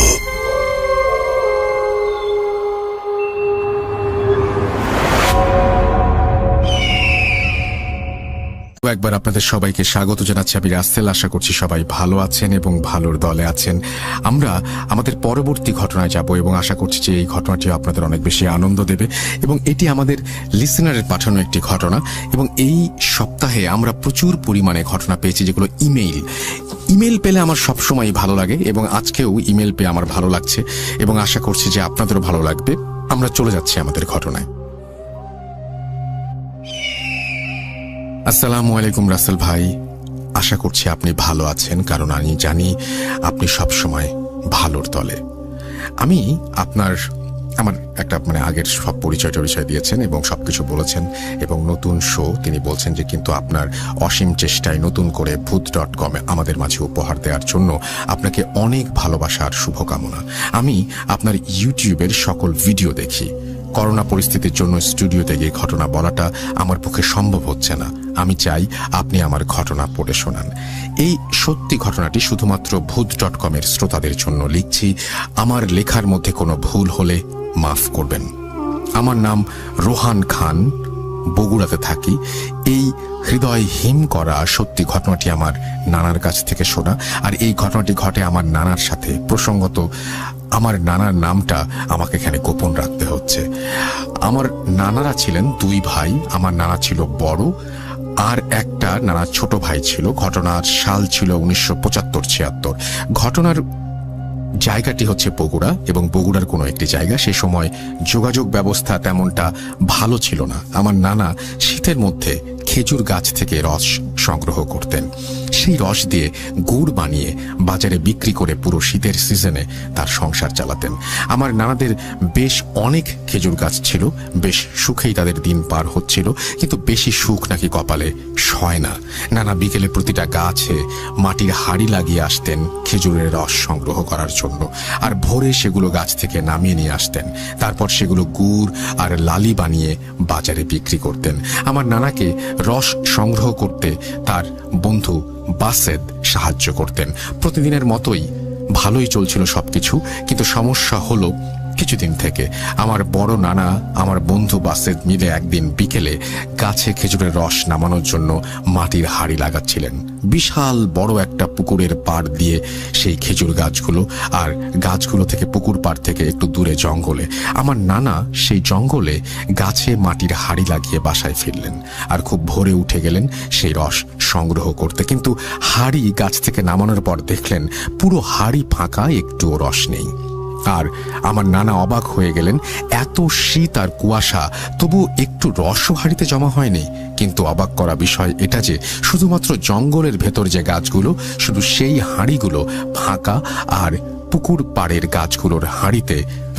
একবার আপনাদের সবাইকে স্বাগত জানাচ্ছি আমি রাসেল। আশা করছি সবাই ভালো আছেন এবং ভালোর দলে আছেন। আমরা আমাদের পরবর্তী ঘটনায় যাব এবং আশা করছি যে এই ঘটনাটি আপনাদের অনেক বেশি আনন্দ দেবে, এবং এটি আমাদের লিসেনারের পাঠানো একটি ঘটনা। এবং এই সপ্তাহে আমরা প্রচুর পরিমাণে ঘটনা পেয়েছি যেগুলো ইমেল পেলে আমার সবসময় ভালো লাগে, এবং আজকেও ইমেল পেয়ে আমার ভালো লাগছে, এবং আশা করছি যে আপনাদেরও ভালো লাগবে। আমরা চলে যাচ্ছি আমাদের ঘটনায়। আসসালামু আলাইকুম রাসেল ভাই, আশা করছি আপনি ভালো আছেন, কারণ আমি জানি আপনি সবসময় ভালোর দলে। আমি আমার একটা আগের সব পরিচয় দিয়েছেন এবং সবকিছু বলেছেন, এবং নতুন শো তিনি বলছেন যে কিন্তু আপনার অসীম চেষ্টায় নতুন করে ভূত.com আমাদের মাঝে উপহার দেওয়ার জন্য আপনাকে অনেক ভালোবাসা আর শুভকামনা। আমি আপনার ইউটিউবের সকল ভিডিও দেখি। করোনা পরিস্থিতির জন্য স্টুডিওতে গিয়ে ঘটনা বলাটা আমার পক্ষে সম্ভব হচ্ছে না। আমি চাই আপনি আমার ঘটনা পড়ে শোনান। এই সত্যি ঘটনাটি শুধুমাত্র ভূত.com এর শ্রোতাদের জন্য লিখছি। আমার লেখার মধ্যে কোনো ভুল হলে মাফ করবেন। আমার নাম রোহান খান, বগুড়াতে থাকি। এই হৃদয় হিম করা সত্যি ঘটনাটি আমার নানার কাছ থেকে শোনা, আর এই ঘটনাটি ঘটে আমার নানার সাথে। প্রসঙ্গত আমার নানার নামটা আমাকে এখানে গোপন রাখতে হচ্ছে। আমার নানারা ছিলেন দুই ভাই। আমার নানা ছিল বড়, আর একটা নানা ছোট ভাই ছিল। ঘটনার সাল ছিল 1975-76। ঘটনার জায়গাটি হচ্ছে বগুড়া, এবং বগুড়ার কোনো একটি জায়গা। সে সময় যোগাযোগ ব্যবস্থা তেমনটা ভালো ছিল না। আমার নানা শীতের মধ্যে খেজুর গাছ থেকে রস সংগ্রহ করতেন। সেই রস দিয়ে গুড় বানিয়ে বাজারে বিক্রি করে পুরো শীতের সিজনে তার সংসার চালাতেন। আমার নানাদের বেশ অনেক খেজুর গাছ ছিল, বেশ সুখেই তাদের দিন পার হচ্ছিল, কিন্তু বেশি সুখ নাকি কপালে সয় না। নানা বিকেলে প্রতিটা গাছে মাটির হাড়ি লাগিয়ে আসতেন খেজুরের রস সংগ্রহ করার জন্য, আর ভোরে সেগুলো গাছ থেকে নামিয়ে নিয়ে আসতেন। তারপর সেগুলো গুড় আর লালি বানিয়ে বাজারে বিক্রি করতেন। আমার নানাকে রস সংগ্রহ করতে তার বন্ধু বাসেদ সাহায্য করতেন। প্রতিদিনের মতোই ভালোই চলছিল সবকিছু, কিন্তু সমস্যা হলো কিছুদিন থেকে আমার বড় নানা আমার বন্ধু বাসেদ মিলে একদিন বিকেলে গাছে খেজুরের রস নামানোর জন্য মাটির হাড়ি লাগাচ্ছিলেন। বিশাল বড় একটা পুকুরের পাড় দিয়ে সেই খেজুর গাছগুলো, আর গাছগুলো থেকে পুকুর পাড় থেকে একটু দূরে জঙ্গলে। আমার নানা সেই জঙ্গলে গাছে মাটির হাড়ি লাগিয়ে বাসায় ফিরলেন, আর খুব ভোরে উঠে গেলেন সেই রস সংগ্রহ করতে। কিন্তু হাড়ি গাছ থেকে নামানোর পর দেখলেন পুরো হাড়ি ফাঁকা, একটুও রস নেই। আর আমার নানা অবাক হয়ে গেলেন, এত শীত আর কুয়াশা, তবু একটু রসও হাড়িতে জমা হয়নি। কিন্তু অবাক করা বিষয় এটা যে শুধুমাত্র জঙ্গলের ভেতর যে গাছগুলো, শুধু সেই হাঁড়িগুলো ফাঁকা, আর পুকুর পাড়ের গাছগুলোর হাঁড়িতে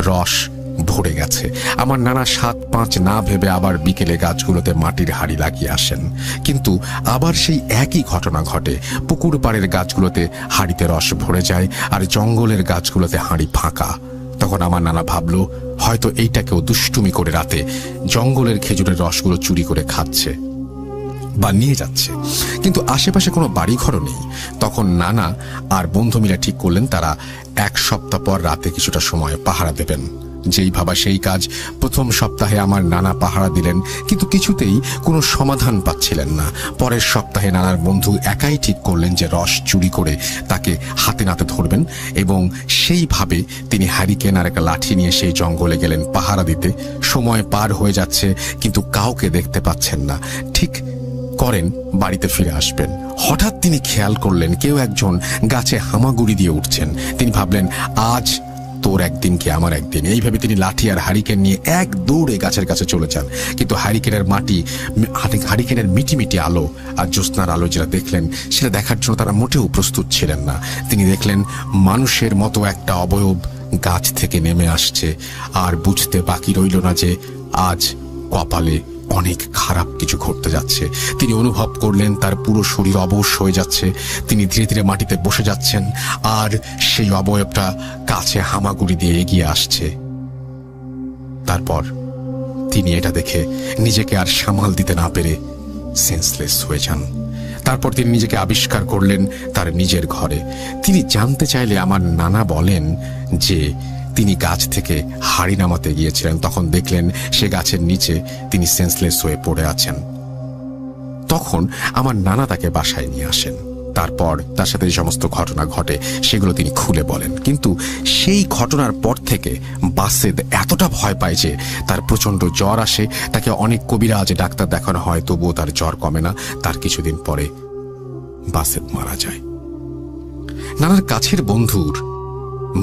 রস ভরে গেছে। আমার নানা 7-5 না ভেবে আবার বিকেলে গাছগুলোতে মাটির হাড়ি লাগিয়ে আসেন, কিন্তু আবার সেই একই ঘটনা ঘটে। পুকুর পাড়ের গাছগুলোতে হাড়িতে রস ভরে যায়, আর জঙ্গলের গাছগুলোতে হাড়ি ফাঁকা। তখন আমার নানা ভাবল, হয়তো এইটা কেউ দুষ্টুমি করে রাতে জঙ্গলের খেজুরের রসগুলো চুরি করে খাচ্ছে বা নিয়ে যাচ্ছে, কিন্তু আশেপাশে কোনো বাড়িঘরও নেই। তখন নানা আর বন্ধু মিলে ঠিক করলেন তারা 1 সপ্তাহ পর রাতে কিছুটা সময় পাহারা দেবেন। যেই ভাবা সেই কাজ। প্রথম সপ্তাহে আমার নানা পাহারা দিলেন, কিন্তু কিছুতেই কোনো সমাধান পাচ্ছিলেন না। পরের সপ্তাহে নানার বন্ধু একাই ঠিক করলেন যে রস চুরি করে তাকে হাতে নাতে ধরবেন, এবং সেইভাবে তিনি হ্যারিকেন আর একটা লাঠি নিয়ে সেই জঙ্গলে গেলেন পাহারা দিতে। সময় পার হয়ে যাচ্ছে, কিন্তু কাউকে দেখতে পাচ্ছেন না। ঠিক করেন বাড়িতে ফিরে আসবেন। হঠাৎ তিনি খেয়াল করলেন কেউ একজন গাছে হামাগুড়ি দিয়ে উঠছেন। তিনি ভাবলেন, আজ তোর একদিন কি আমার একদিন। এইভাবে তিনি লাঠি আর হারিকেন নিয়ে এক দৌড়ে গাছের কাছে চলে যান। কিন্তু হারিকেনের মিটিমিটি আলো আর জ্যোৎস্নার আলো যেটা দেখলেন, সেটা দেখার জন্য তারা মোটেও প্রস্তুত ছিলেন না। তিনি দেখলেন মানুষের মতো একটা অবয়ব গাছ থেকে নেমে আসছে, আর বুঝতে বাকি রইল না যে আজ কপালে অনেক খারাপ কিছু ঘটতে যাচ্ছে। তিনি অনুভব করলেন তার পুরো শরীর অবশ হয়ে যাচ্ছে। তিনি ধীরে ধীরে মাটিতে বসে যাচ্ছেন, আর সেই অবয়বটা কাছে হামাগুড়ি দিয়ে এগিয়ে আসছে। তারপর তিনি এটা দেখে নিজেকে আর সামাল দিতে না পেরে সেন্সলেস হয়ে যান। তারপর তিনি নিজেকে আবিষ্কার করলেন তার নিজের ঘরে। তিনি জানতে চাইলে আমার নানা বলেন যে তিনি গাছ থেকে হাড়ি নামাতে গিয়েছিলেন, তখন দেখলেন সে গাছের নিচে তিনি সেন্সলেস হয়ে পড়ে আছেন। তখন আমার নানা তাকে বাসায় নিয়ে আসেন। তারপর তার সাথে যে সমস্ত ঘটনা ঘটে সেগুলো তিনি খুলে বলেন। কিন্তু সেই ঘটনার পর থেকে বাসেদ এতটা ভয় পায় যে তার প্রচন্ড জ্বর আসে। তাকে অনেক কবিরাজ ডাক্তার দেখানো হয়, তবুও তার জ্বর কমে না। তার কিছুদিন পরে বাসেদ মারা যায়। নানার কাছের বন্ধুর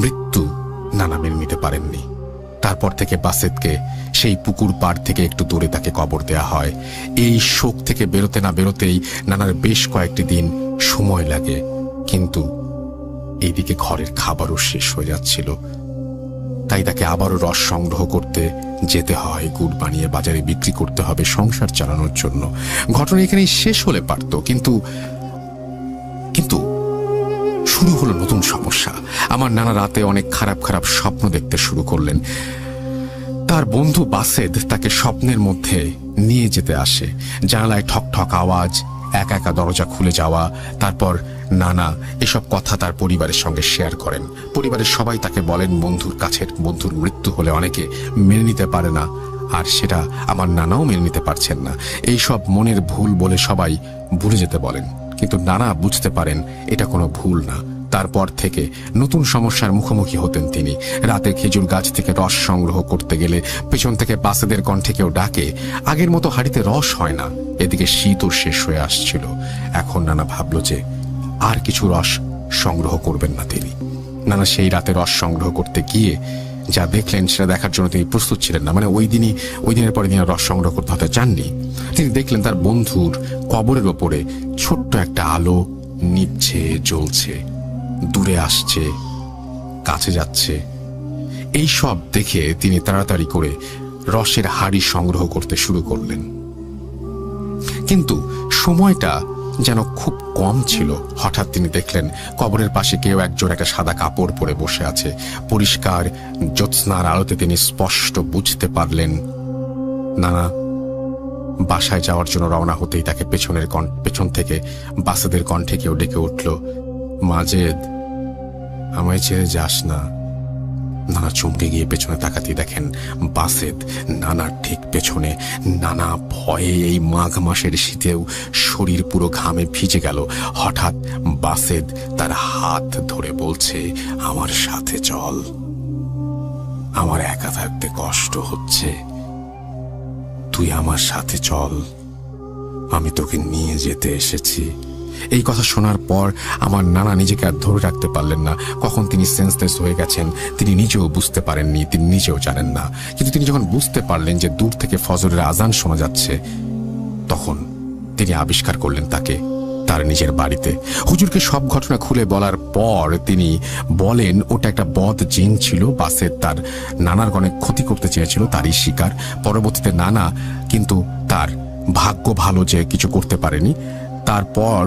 মৃত্যু নানা মেনে নিতে পারেননি। তারপর থেকে বাসেদকে সেই পুকুর পাড় থেকে একটু দূরে তাকে কবর দেয়া হয়। এই শোক থেকে বেরোতে না বেরোতেই নানার বেশ কয়েকটি দিন সময় লাগে, কিন্তু এইদিকে ঘরের খাবারও শেষ হয়ে যাচ্ছিল। তাই তাকে আবারও রস সংগ্রহ করতে যেতে হয়, গুড় বানিয়ে বাজারে বিক্রি করতে হবে সংসার চালানোর জন্য। ঘটনা এখানেই শেষ হলে পারত, কিন্তু শুরু হলো নতুন সমস্যা। আমার নানা রাতে অনেক খারাপ খারাপ স্বপ্ন দেখতে শুরু করলেন। তার বন্ধু বাসেদ তাকে স্বপ্নের মধ্যে নিয়ে যেতে আসে। জানালায় ঠক ঠক আওয়াজ, একা একা দরজা খুলে যাওয়া। তারপর নানা এসব কথা তার পরিবারের সঙ্গে শেয়ার করেন। পরিবারের সবাই তাকে বলেন বন্ধুর মৃত্যু হলে অনেকে মেনে নিতে পারে না, আর সেটা আমার নানাও মেনে নিতে পারছেন না। এইসব মনের ভুল বলে সবাই ভুলে যেতে বলেন, কিন্তু নানা বুঝতে পারেন এটা কোনো ভুল না। তারপর থেকে নতুন সমস্যার মুখোমুখি হতেন তিনি। রাতে খেজুর গাছ থেকে রস সংগ্রহ করতে গেলে পেছন থেকে বাসেদের কণ্ঠে কেউ ডাকে। আগের মতো হাড়িতে রস হয় না। এদিকে শীতও শেষ হয়ে আসছিল। এখন নানা ভাবল যে আর কিছু রস সংগ্রহ করবেন না তিনি। নানা সেই রাতে রস সংগ্রহ করতে গিয়ে যা দেখলেন সেটা দেখার জন্য তিনি প্রস্তুত ছিলেন না। মানে ওই দিনের পরে তিনি রস সংগ্রহ করতে হতে চাননি। তিনি দেখলেন তার বন্ধুর কবরের ওপরে ছোট্ট একটা আলো নিভছে, জ্বলছে, দূরে আসছে, কাছে যাচ্ছে। এই সব দেখে তিনি তাড়াতাড়ি করে রসের হাড়ি সংগ্রহ করতে শুরু করলেন। কিন্তু সময়টা যেন খুব কম ছিল। হঠাৎ তিনি দেখলেন কবরের পাশে কেউ একজন একটা সাদা কাপড় পরে বসে আছে। পরিষ্কার জ্যোৎস্নার আলোতে তিনি স্পষ্ট বুঝতে পারলেন। নানা বাসায় যাওয়ার জন্য রওনা হতেই তাকে পেছন থেকে বাসেদের কণ্ঠে কেউ ডেকে উঠল, মাজেদ আমায় ছেড়ে যাস না। নানা চমকে গিয়ে পেছনে তাকাতে দেখেন বাসেদ নানার ঠিক পেছনে। নানা ভয়ে এই মাঘ মাসের শীতেও শরীর পুরো ঘামে ভিজে গেল। হঠাৎ বাসেদ তার হাত ধরে বলছে, আমার সাথে চল, আমার একা থাকতে কষ্ট হচ্ছে, তুই আমার সাথে চল, আমি তোকে নিয়ে যেতে এসেছি। এই কথা শোনার পর আমার নানা নিজেকে আর ধরে রাখতে পারলেন না। কখন তিনি সেন্সলেস হয়ে গেছেন তিনি নিজেও বুঝতে পারেননি, তিনি নিজেও জানেন না। কিন্তু তিনি যখন বুঝতে পারলেন যে দূর থেকে ফজরের আজান শোনা যাচ্ছে, তখন তিনি আবিষ্কার করলেন তাকে তার নিজের বাড়িতে। হুজুরকে সব ঘটনা খুলে বলার পর তিনি বলেন ওটা একটা বদ জিন ছিল। বাসেদ তার নানার অনেক ক্ষতি করতে চেয়েছিল, তারই শিকার। পরবর্তীতে নানা কিন্তু তার ভাগ্য ভালো যে কিছু করতে পারেনি। তারপর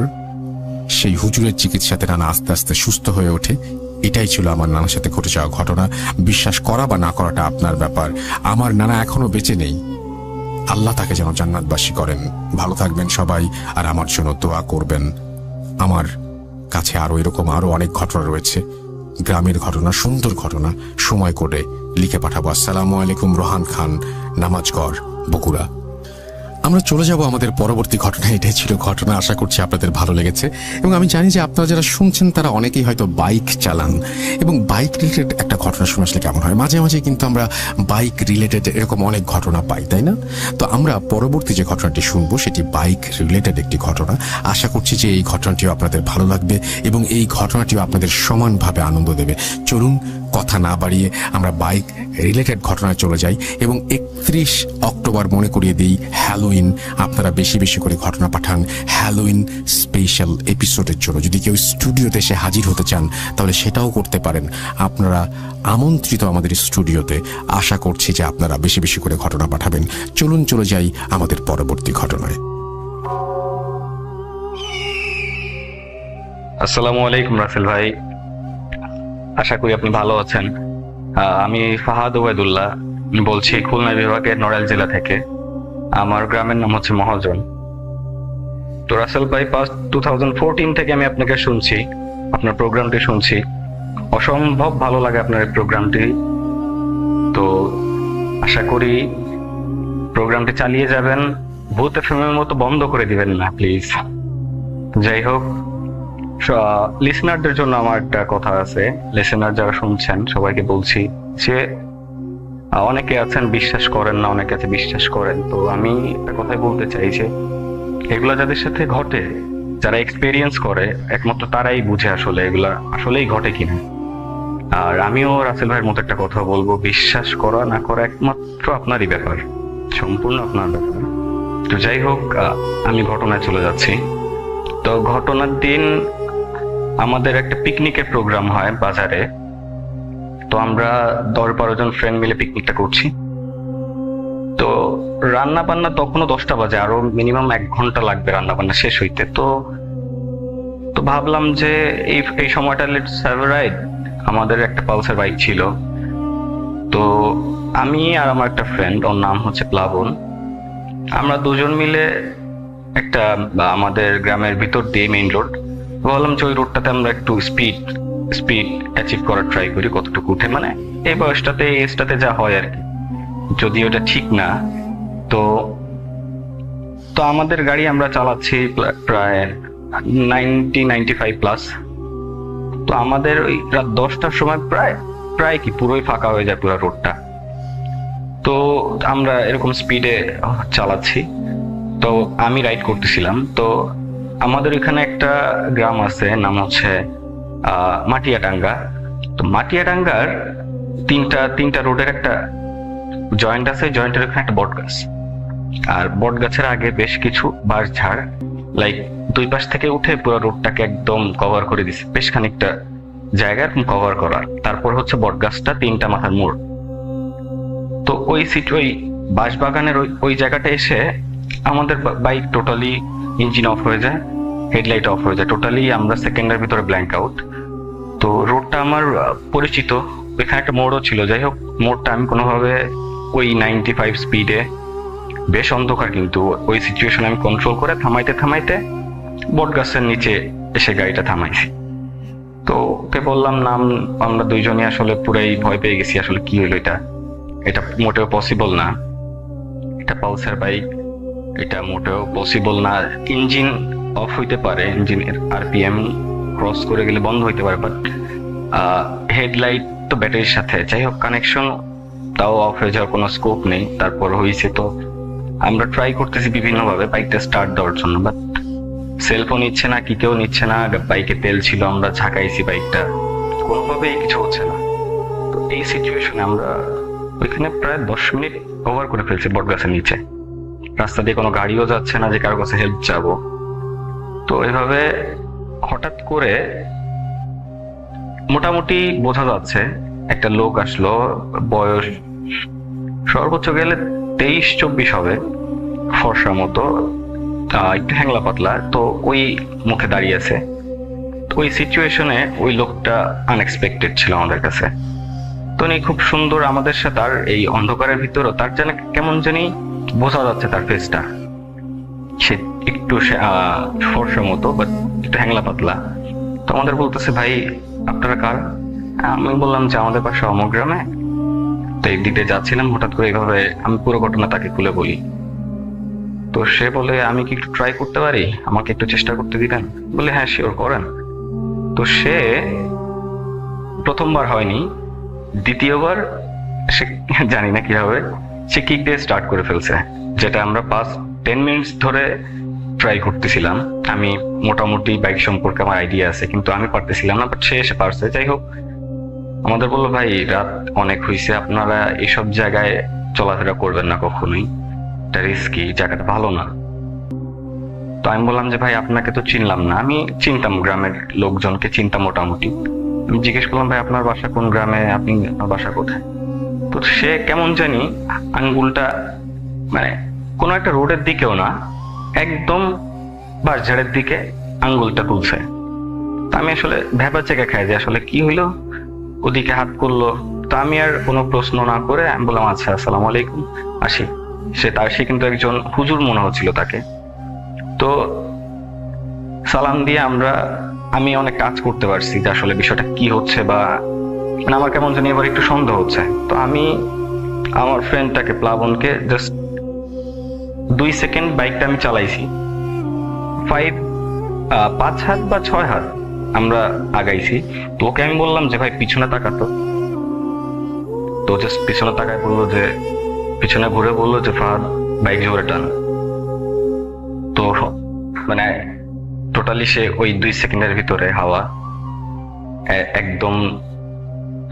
সেই হুজুরের চিকিৎসাতে নানা আস্তে আস্তে সুস্থ হয়ে ওঠে। এটাই ছিল আমার নানার সাথে ঘটে যাওয়া ঘটনা। বিশ্বাস করা বা না করাটা আপনার ব্যাপার। আমার নানা এখনো বেঁচে নেই, আল্লাহ তাকে যেন জান্নাতবাসী করেন। ভালো থাকবেন সবাই, আর আমার জন্য দোয়া করবেন। আমার কাছে আরো অনেক ঘটনা রয়েছে, গ্রামের ঘটনা, সুন্দর ঘটনা, সময় করে লিখে পাঠাবো। আসসালামু আলাইকুম। রোহান খান, নামাজগড়, বগুড়া। আমরা চলে যাব আমাদের পরবর্তী ঘটনা। এটাই ছিল ঘটনা, আশা করছি আপনাদের ভালো লেগেছে। এবং আমি জানি যে আপনারা যারা শুনছেন তারা অনেকেই হয়তো বাইক চালান, এবং বাইক রিলেটেড একটা ঘটনা শুনে আসলে কেমন হয়। মাঝে মাঝে কিন্তু আমরা বাইক রিলেটেড এরকম অনেক ঘটনা পাই, তাই না? তো আমরা পরবর্তী যে ঘটনাটি শুনবো সেটি বাইক রিলেটেড একটি ঘটনা। আশা করছি যে এই ঘটনাটিও আপনাদের ভালো লাগবে এবং এই ঘটনাটিও আপনাদের সমানভাবে আনন্দ দেবে। চলুন কথা না বাড়িয়ে আমরা বাইক রিলেটেড ঘটনায় চলে যাই। এবং 31 অক্টোবর মনে করিয়ে দিই হ্যালোইন। আপনারা বেশি বেশি করে ঘটনা পাঠান হ্যালোইন স্পেশাল এপিসোডের জন্য। যদি কেউ স্টুডিওতে এসে হাজির হতে চান তাহলে সেটাও করতে পারেন। আপনারা আমন্ত্রিত আমাদের স্টুডিওতে। আশা করছি যে আপনারা বেশি বেশি করে ঘটনা পাঠাবেন। চলুন চলে যাই আমাদের পরবর্তী ঘটনায়। আসসালামু আলাইকুম রাসেল ভাই, আশা করি আপনি ভালো আছেন। আমি ফাহাদ ওবায়দুল্লাহ বলছি খুলনা বিভাগের নড়াইল জেলা থেকে। আমার গ্রামের নাম হচ্ছে মহাজন। তো রাসেল ভাই, 2014 থেকে আমি আপনাকে শুনছি, আপনার প্রোগ্রামটি শুনছি। অসম্ভব ভালো লাগে আপনার এই প্রোগ্রামটি। তো আশা করি প্রোগ্রামটি চালিয়ে যাবেন, ভূত এফএমের মতো বন্ধ করে দিবেন না প্লিজ। যাই হোক, লিসনারদের জন্য আমার একটা কথা আছে। লিসনার যারা শুনছেন সবাইকে বলছি যে অনেকে আছেন বিশ্বাস করেন না, অনেকে আছে বিশ্বাস করেন। তো আমি একটা কথাই বলতে চাই যে এগুলা যাদের সাথে ঘটে, যারা এক্সপেরিয়েন্স করে, একমাত্র তারাই বুঝে আসলে এগুলা আসলেই ঘটে কিনা। আর আমিও রাসেল ভাইয়ের মতো একটা কথা বলবো, বিশ্বাস করা না করা একমাত্র আপনারই ব্যাপার, সম্পূর্ণ আপনার ব্যাপার। তো যাই হোক, আমি ঘটনায় চলে যাচ্ছি। তো ঘটনার দিন আমাদের একটা পিকনিকের প্রোগ্রাম হয় বাজারে। তো আমরা 10-12 জন ফ্রেন্ড মিলে পিকনিকটা করছি। তো রান্না বান্না তখনও 10টা বাজে, আরো মিনিমাম 1 ঘন্টা লাগবে রান্না বান্না শেষ হইতে। তো ভাবলাম যে এই সময়টা লেটস হ্যাভ আ রাইড। আমাদের একটা পালসার বাইক ছিল। তো আমি আর আমার একটা ফ্রেন্ড, ওর নাম হচ্ছে প্লাবন, আমরা দুজন মিলে একটা আমাদের গ্রামের ভিতর দিয়ে মেইন রোড, ভাবলাম যে ওই রোডটাতে আমরা একটু স্পিড অ্যাচিভ করার ট্রাই করি, কতটুকু উঠে, মানে এই বয়সটাতে এই এজটাতে যা হয় আর কি, যদি ওটা ঠিক না। তো আমাদের গাড়ি আমরা চালাচ্ছি প্রায় 90-95 প্লাস। তো আমাদের ওই রাত 10টার সময় প্রায় কি পুরোই ফাঁকা হয়ে যায় পুরো রোডটা। তো আমরা এরকম স্পিডে চালাচ্ছি। তো আমি রাইড করতেছিলাম। তো আমাদের এখানে একটা গ্রাম আছে, নাম হচ্ছে মাটিয়াডাঙ্গা। তো মাটিয়াডাঙ্গার তিনটা রোডের একটা জয়েন্ট আছে, জয়েন্টের ওখানে একটা বট গাছ, আর বট গাছের আগে বেশ কিছু বাঁশ ঝাড়, লাইক 2 পাশ থেকে উঠে পুরো রোডটাকে একদম কভার করে দিছে, বেশ খানিকটা জায়গা এরকম কভার করার। তারপর হচ্ছে বট গাছটা 3টা মাথার মোড়। তো ওই বাঁশ বাগানের ওই জায়গাটা এসে আমাদের বাইক টোটালি ইঞ্জিন অফ হয়ে যায়, হেডলাইট অফ হয়ে যায়, টোটালি আমরা সেকেন্ডের ভিতরে ব্ল্যাঙ্ক আউট। তো রোডটা আমার পরিচিত, এখানে একটা মোড়ও ছিল। যাই হোক, মোড়টা আমি কোনোভাবে ওই 95 স্পিডে, বেশ অন্ধকার, কিন্তু ওই সিচুয়েশন আমি কন্ট্রোল করে থামাইতে বট গাছের নিচে এসে গাড়িটা থামাইছি। তো ওকে বললাম নাম, আমরা দুইজনই আসলে পুরাই ভয় পেয়ে গেছি, আসলে কি হলো এটা, এটা মোটেও পসিবল না, এটা পালসার বাইক, এটা মোটেও পসিবল না। ইঞ্জিন অফ হইতে পারে, ইঞ্জিনের আরপিএম ক্রস করে গেলে বন্ধ হইতে পারে, বাট হেডলাইট তো ব্যাটারির সাথে, যাই হোক কানেকশন তাও অফ হয়ে যাওয়ার কোনো স্কোপ নেই। তারপর হয়েছে, তো আমরা ট্রাই করতেছি বিভিন্নভাবে বাইকটা স্টার্ট দেওয়ার জন্য, বাট সেলফোন নিচ্ছে না, কি কেউ নিচ্ছে না, বাইকে তেল ছিল, আমরা ঝাঁকাইছি বাইকটা, কোনোভাবেই কিছু হচ্ছে না। তো এই সিচুয়েশনে আমরা ওইখানে প্রায় 10 মিনিট ওভার করে ফেলছি বটগাছের নিচে, রাস্তা দিয়ে কোনো গাড়িও যাচ্ছে না যে কারো কাছে হেল্প যাবো। তো এভাবে হঠাৎ করে মোটামুটি বোঝা যাচ্ছে একটা লোক আসলো, বয়স সর্বোচ্চ গেলে 23-24 হবে, ফর্সা মতো, একটু হ্যাংলা পাতলা, তো ওই মুখে দাঁড়িয়ে আছে। তো ওই সিচুয়েশনে ওই লোকটা আনএক্সপেক্টেড ছিল আমাদের কাছে। তো উনি খুব সুন্দর আমাদের সাথে, তার এই অন্ধকারের ভিতরও তার যেন কেমন জানি বোঝা যাচ্ছে তার ফেসটা, সে একটু ফর্সা মতো বাট একটু হ্যাংলা পাতলা। তো আমাদের বলতেছে, ভাই আপনারা কার? আমি বললাম যে আমাদের পাশে অমুক গ্রামে, তো এই দিকে যাচ্ছিলাম, হঠাৎ করে এইভাবে আমি পুরো ঘটনা তাকে খুলে বলি। তো সে বলে, আমি কি একটু ট্রাই করতে পারি, আমাকে একটু চেষ্টা করতে দিবেন? বলে হ্যাঁ শিওর, করেন। তো সে প্রথমবার হয়নি, দ্বিতীয়বার সে জানি না কিভাবে সে কিক দিয়ে স্টার্ট করে ফেলছে, যেটা আমরা 5-10 মিনিটস ধরে ট্রাই করতেছিলাম। আমি মোটামুটি বাইক সম্পর্কে আমার আইডিয়া আছে, কিন্তু আমি পারতেছিলাম না, বাট সে এসে পারছে। যাই হোক, আমাদের বললো, ভাই রাত অনেক হয়েছে, আপনারা এইসব জায়গায় চলাফেরা করবেন না কখনোই, এটা রিস্কি, জায়গাটা ভালো না। তো আমি বললাম যে ভাই আপনাকে তো চিনলাম না। আমি চিনতাম, গ্রামের লোকজনকে চিনতাম মোটামুটি। আমি জিজ্ঞেস করলাম, ভাই আপনার বাসা কোন গ্রামে, আপনার বাসা কোথায়? তো সে কেমন জানি আঙ্গুলটা, মানে কোনো একটা রোডের দিকেও না, একদম বাঁশঝাড়ের দিকে আঙ্গুলটা তুলছে। তা আমি আসলে ভেবা চেকে খাই যে আসলে কি হইলো, ওদিকে হাত করলো। তো আমি আর কোনো প্রশ্ন না করে আমি বললাম, আচ্ছা আসসালামু আলাইকুম, আসি। সে কিন্তু একজন হুজুর মনে হচ্ছিল তাকে। তো সালাম দিয়ে আমি অনেক কাজ করতে পারছি যে আসলে বিষয়টা কি হচ্ছে, বা মানে আমার কেমন জানি এবার একটু সন্দেহ হচ্ছে। তো আমি আমার ফ্রেন্ডটাকে, প্লাবনকে, জাস্ট 2 সেকেন্ড বাইকটা আমি চালাইছি, 5 হাত বা 6 হাত আমরা আগাইছি। তো ওকে আমি বললাম যে ভাই পিছনে তাকাতো। তো জাস্ট পিছনে তাকায় বললো যে, পিছনে ঘুরে বললো যে ফাহাদ বাইক জোরে টান। তো মানে টোটালি সে ওই 2 সেকেন্ডের ভিতরে হাওয়া, একদম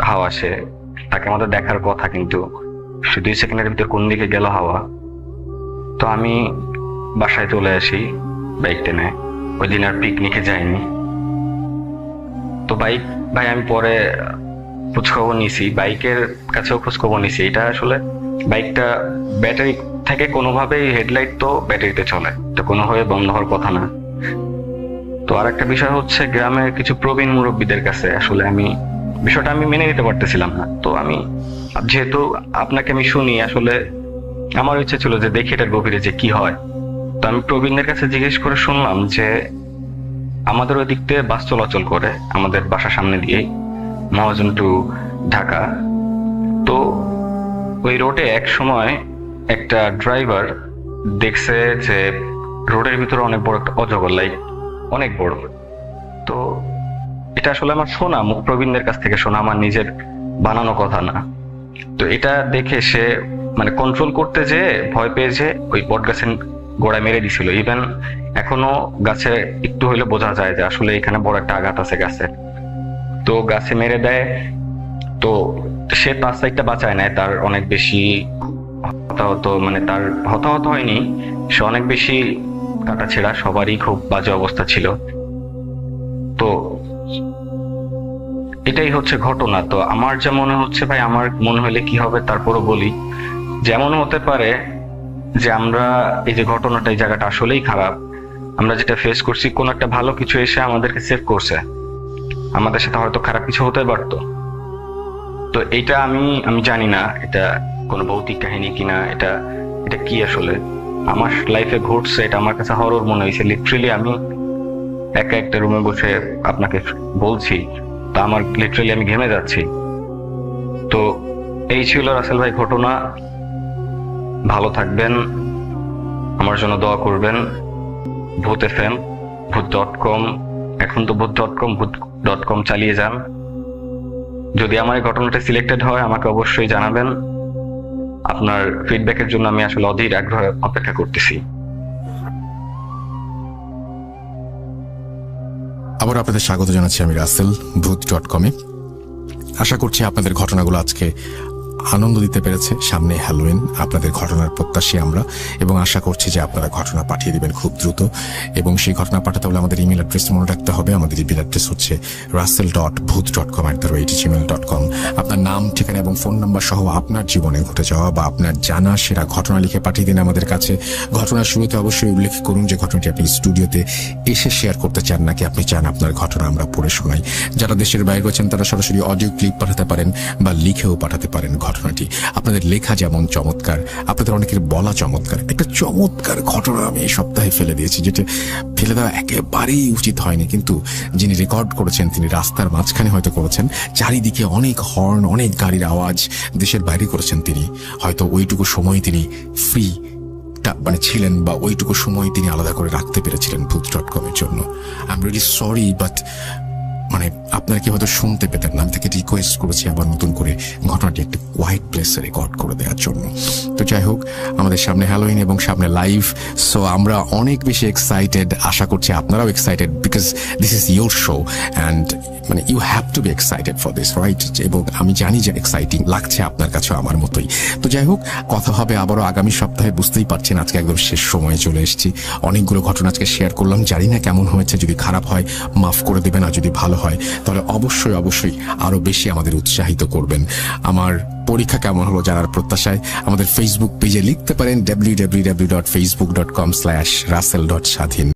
হাওয়া, সে তাকে আমাদের দেখার কথা, কিন্তু সে 2 সেকেন্ডের ভিতর কোন দিকে গেল হাওয়া। তো আমি বাসায় চলে আসি বাইক টেনে, ওই দিন আর পিকনিকে যাইনি। তো ভাই আমি পরে খোঁজখবর নিছি, বাইকের কাছেও খোঁজখবর নিছি। এটা আসলে বাইকটা ব্যাটারি থেকে কোনোভাবেই, হেডলাইট তো ব্যাটারিতে চলে, তো কোনোভাবে বন্ধ হওয়ার কথা না। তো আর একটা বিষয় হচ্ছে, গ্রামের কিছু প্রবীণ মুরব্বীদের কাছে আসলে বিষয়টা আমি মেনে নিতে পারতেছিলাম না। তো আমি যেহেতু আপনাকে আমি শুনি, আসলে আমার ইচ্ছে ছিল যে দেখি এটার গভীরে যে কি হয়। তো আমি প্রবীণদের কাছে জিজ্ঞেস করে শুনলাম যে আমাদের ওই দিক দিয়ে বাস চলাচল করে, আমাদের বাসার সামনে দিয়ে, মহাজন টু ঢাকা। তো ওই রোডে এক সময় একটা ড্রাইভার দেখছে যে রোডের ভিতরে অনেক বড় একটা অজগর, লাইক অনেক বড়। তো এটা আসলে আমার শোনা, প্রবীণদের কাছ থেকে শোনা, আমার নিজের বানানো কথা না। তো এটা দেখে সে মানে কন্ট্রোল করতে যে ভয় পেয়ে যে ওই বট গাছের গোড়ায় মেরে দিছিল। ইভেন এখনো গাছে একটু হইলে বোঝা যায় যে আসলে এখানে বড় একটা আঘাত আছে গাছে। তো গাছে মেরে দেয়। তো সে তার সাইডটা বাঁচায় নেয়, তার অনেক বেশি হতাহত, মানে তার হতাহত হয়নি, সে অনেক বেশি কাটা ছেঁড়া, সবারই খুব বাজে অবস্থা ছিল। তো এটাই হচ্ছে ঘটনা। তো আমার যা মনে হচ্ছে ভাই, আমার মনে হলে কি হবে তারপরও বলি, যেমন হতে পারে যে আমরা এই যে ঘটনাটা, এই জায়গাটা আসলেই খারাপ, আমরা যেটা ফেস করছি, কোন একটা ভালো কিছু এসে আমাদেরকে সেভ করছে, আমাদের সাথে হয়তো খারাপ কিছু হতে পারতো। তো এইটা আমি জানি না এটা কোনো ভৌতিক কাহিনী কিনা, এটা কি আসলে আমার লাইফে ঘটছে, এটা আমার কাছে হরর মনে হয়েছে। লিটারেলি আমি একা একটা রুমে বসে আপনাকে বলছি, তা আমার লিটারালি আমি ঘেমে যাচ্ছি। তো এই ছিল রাসেল ভাই ঘটনা। ভালো থাকবেন, আমার জন্য দোয়া করবেন। ভূত FM, ভূত.com, এখন তো ভূত.com চালিয়ে যান। যদি আমার এই ঘটনাটা সিলেক্টেড হয় আমাকে অবশ্যই জানাবেন। আপনার ফিডব্যাকের জন্য আমি আসলে অধীর আগ্রহে অপেক্ষা করতেছি। আবার আপনাদের স্বাগত জানাচ্ছি আমি রাসেল ভূত.com-এ। আশা করছি আপনাদের ঘটনাগুলো আজকে আনন্দ দিতে পেরেছে। সামনে হ্যালোইন, আপনাদের ঘটনার প্রত্যাশী আমরা, এবং আশা করছি যে আপনারা ঘটনা পাঠিয়ে দিবেন খুব দ্রুত। এবং সেই ঘটনা পাঠাতে হলে আমাদের ইমেল অ্যাড্রেস মনে রাখতে হবে। আমাদের ইমেল অ্যাড্রেস হচ্ছে russell.booth.com@gmail.com। আপনার নাম, ঠিকানা এবং ফোন নাম্বার সহ আপনার জীবনে ঘটে যাওয়া বা আপনার জানা সেরা ঘটনা লিখে পাঠিয়ে দিন আমাদের কাছে। ঘটনার শুরুতে অবশ্যই উল্লেখ করুন যে ঘটনাটি আপনি স্টুডিওতে এসে শেয়ার করতে চান, নাকি আপনি চান আপনার ঘটনা আমরা পড়ে শোনাই। যারা দেশের বাইরে রয়েছেন তারা সরাসরি অডিও ক্লিপ পাঠাতে পারেন বা লিখেও পাঠাতে পারেন ঘটনাটি। আপনাদের লেখা যেমন চমৎকার, আপনাদের অনেকের বলা চমৎকার। একটা চমৎকার ঘটনা আমি এই সপ্তাহে ফেলে দিয়েছি, যেটা ফেলে দেওয়া একেবারেই উচিত হয়নি, কিন্তু যিনি রেকর্ড করেছেন তিনি রাস্তার মাঝখানে হয়তো করেছেন, চারিদিকে অনেক হর্ন, অনেক গাড়ির আওয়াজ, দেশের বাইরে করেছেন তিনি। হয়তো ওইটুকু সময় তিনি ফ্রি মানে ছিলেন, বা ওইটুকু সময় তিনি আলাদা করে রাখতে পেরেছিলেন ভূত.com-এর জন্য। I am really sorry, but মানে আপনারা কি হয়তো শুনতে পেতেন না। আমি তাকে রিকোয়েস্ট করেছি আবার নতুন করে ঘটনাটি একটি কোয়াইট প্লেসে রেকর্ড করে দেওয়ার জন্য। তো যাই হোক, আমাদের সামনে হ্যালোইন এবং সামনে লাইভ, সো আমরা অনেক বেশি এক্সাইটেড। আশা করছি আপনারাও excited, because this is your show and মানে you have to be excited for this, right? এবং আমি জানি যে এক্সাইটিং লাগছে আপনার কাছেও আমার মতোই। তো যাই হোক, কথা হবে আবারও আগামী সপ্তাহে। বুঝতেই পারছেন আজকে একদম শেষ সময়ে চলে এসেছি। অনেকগুলো ঘটনা আজকে শেয়ার করলাম, জানি না কেমন হয়েছে। যদি খারাপ হয় মাফ করে দেবেন, আর যদি ভালো হয় তাহলে অবশ্যই অবশ্যই আরো বেশি আমাদের উৎসাহিত করবেন। আমার পরীক্ষা কেমন হলো জানার প্রত্যাশায় আমাদের ফেসবুক পেজে লিখতে পারেন www.facebook.com/russell.স্বাধীন।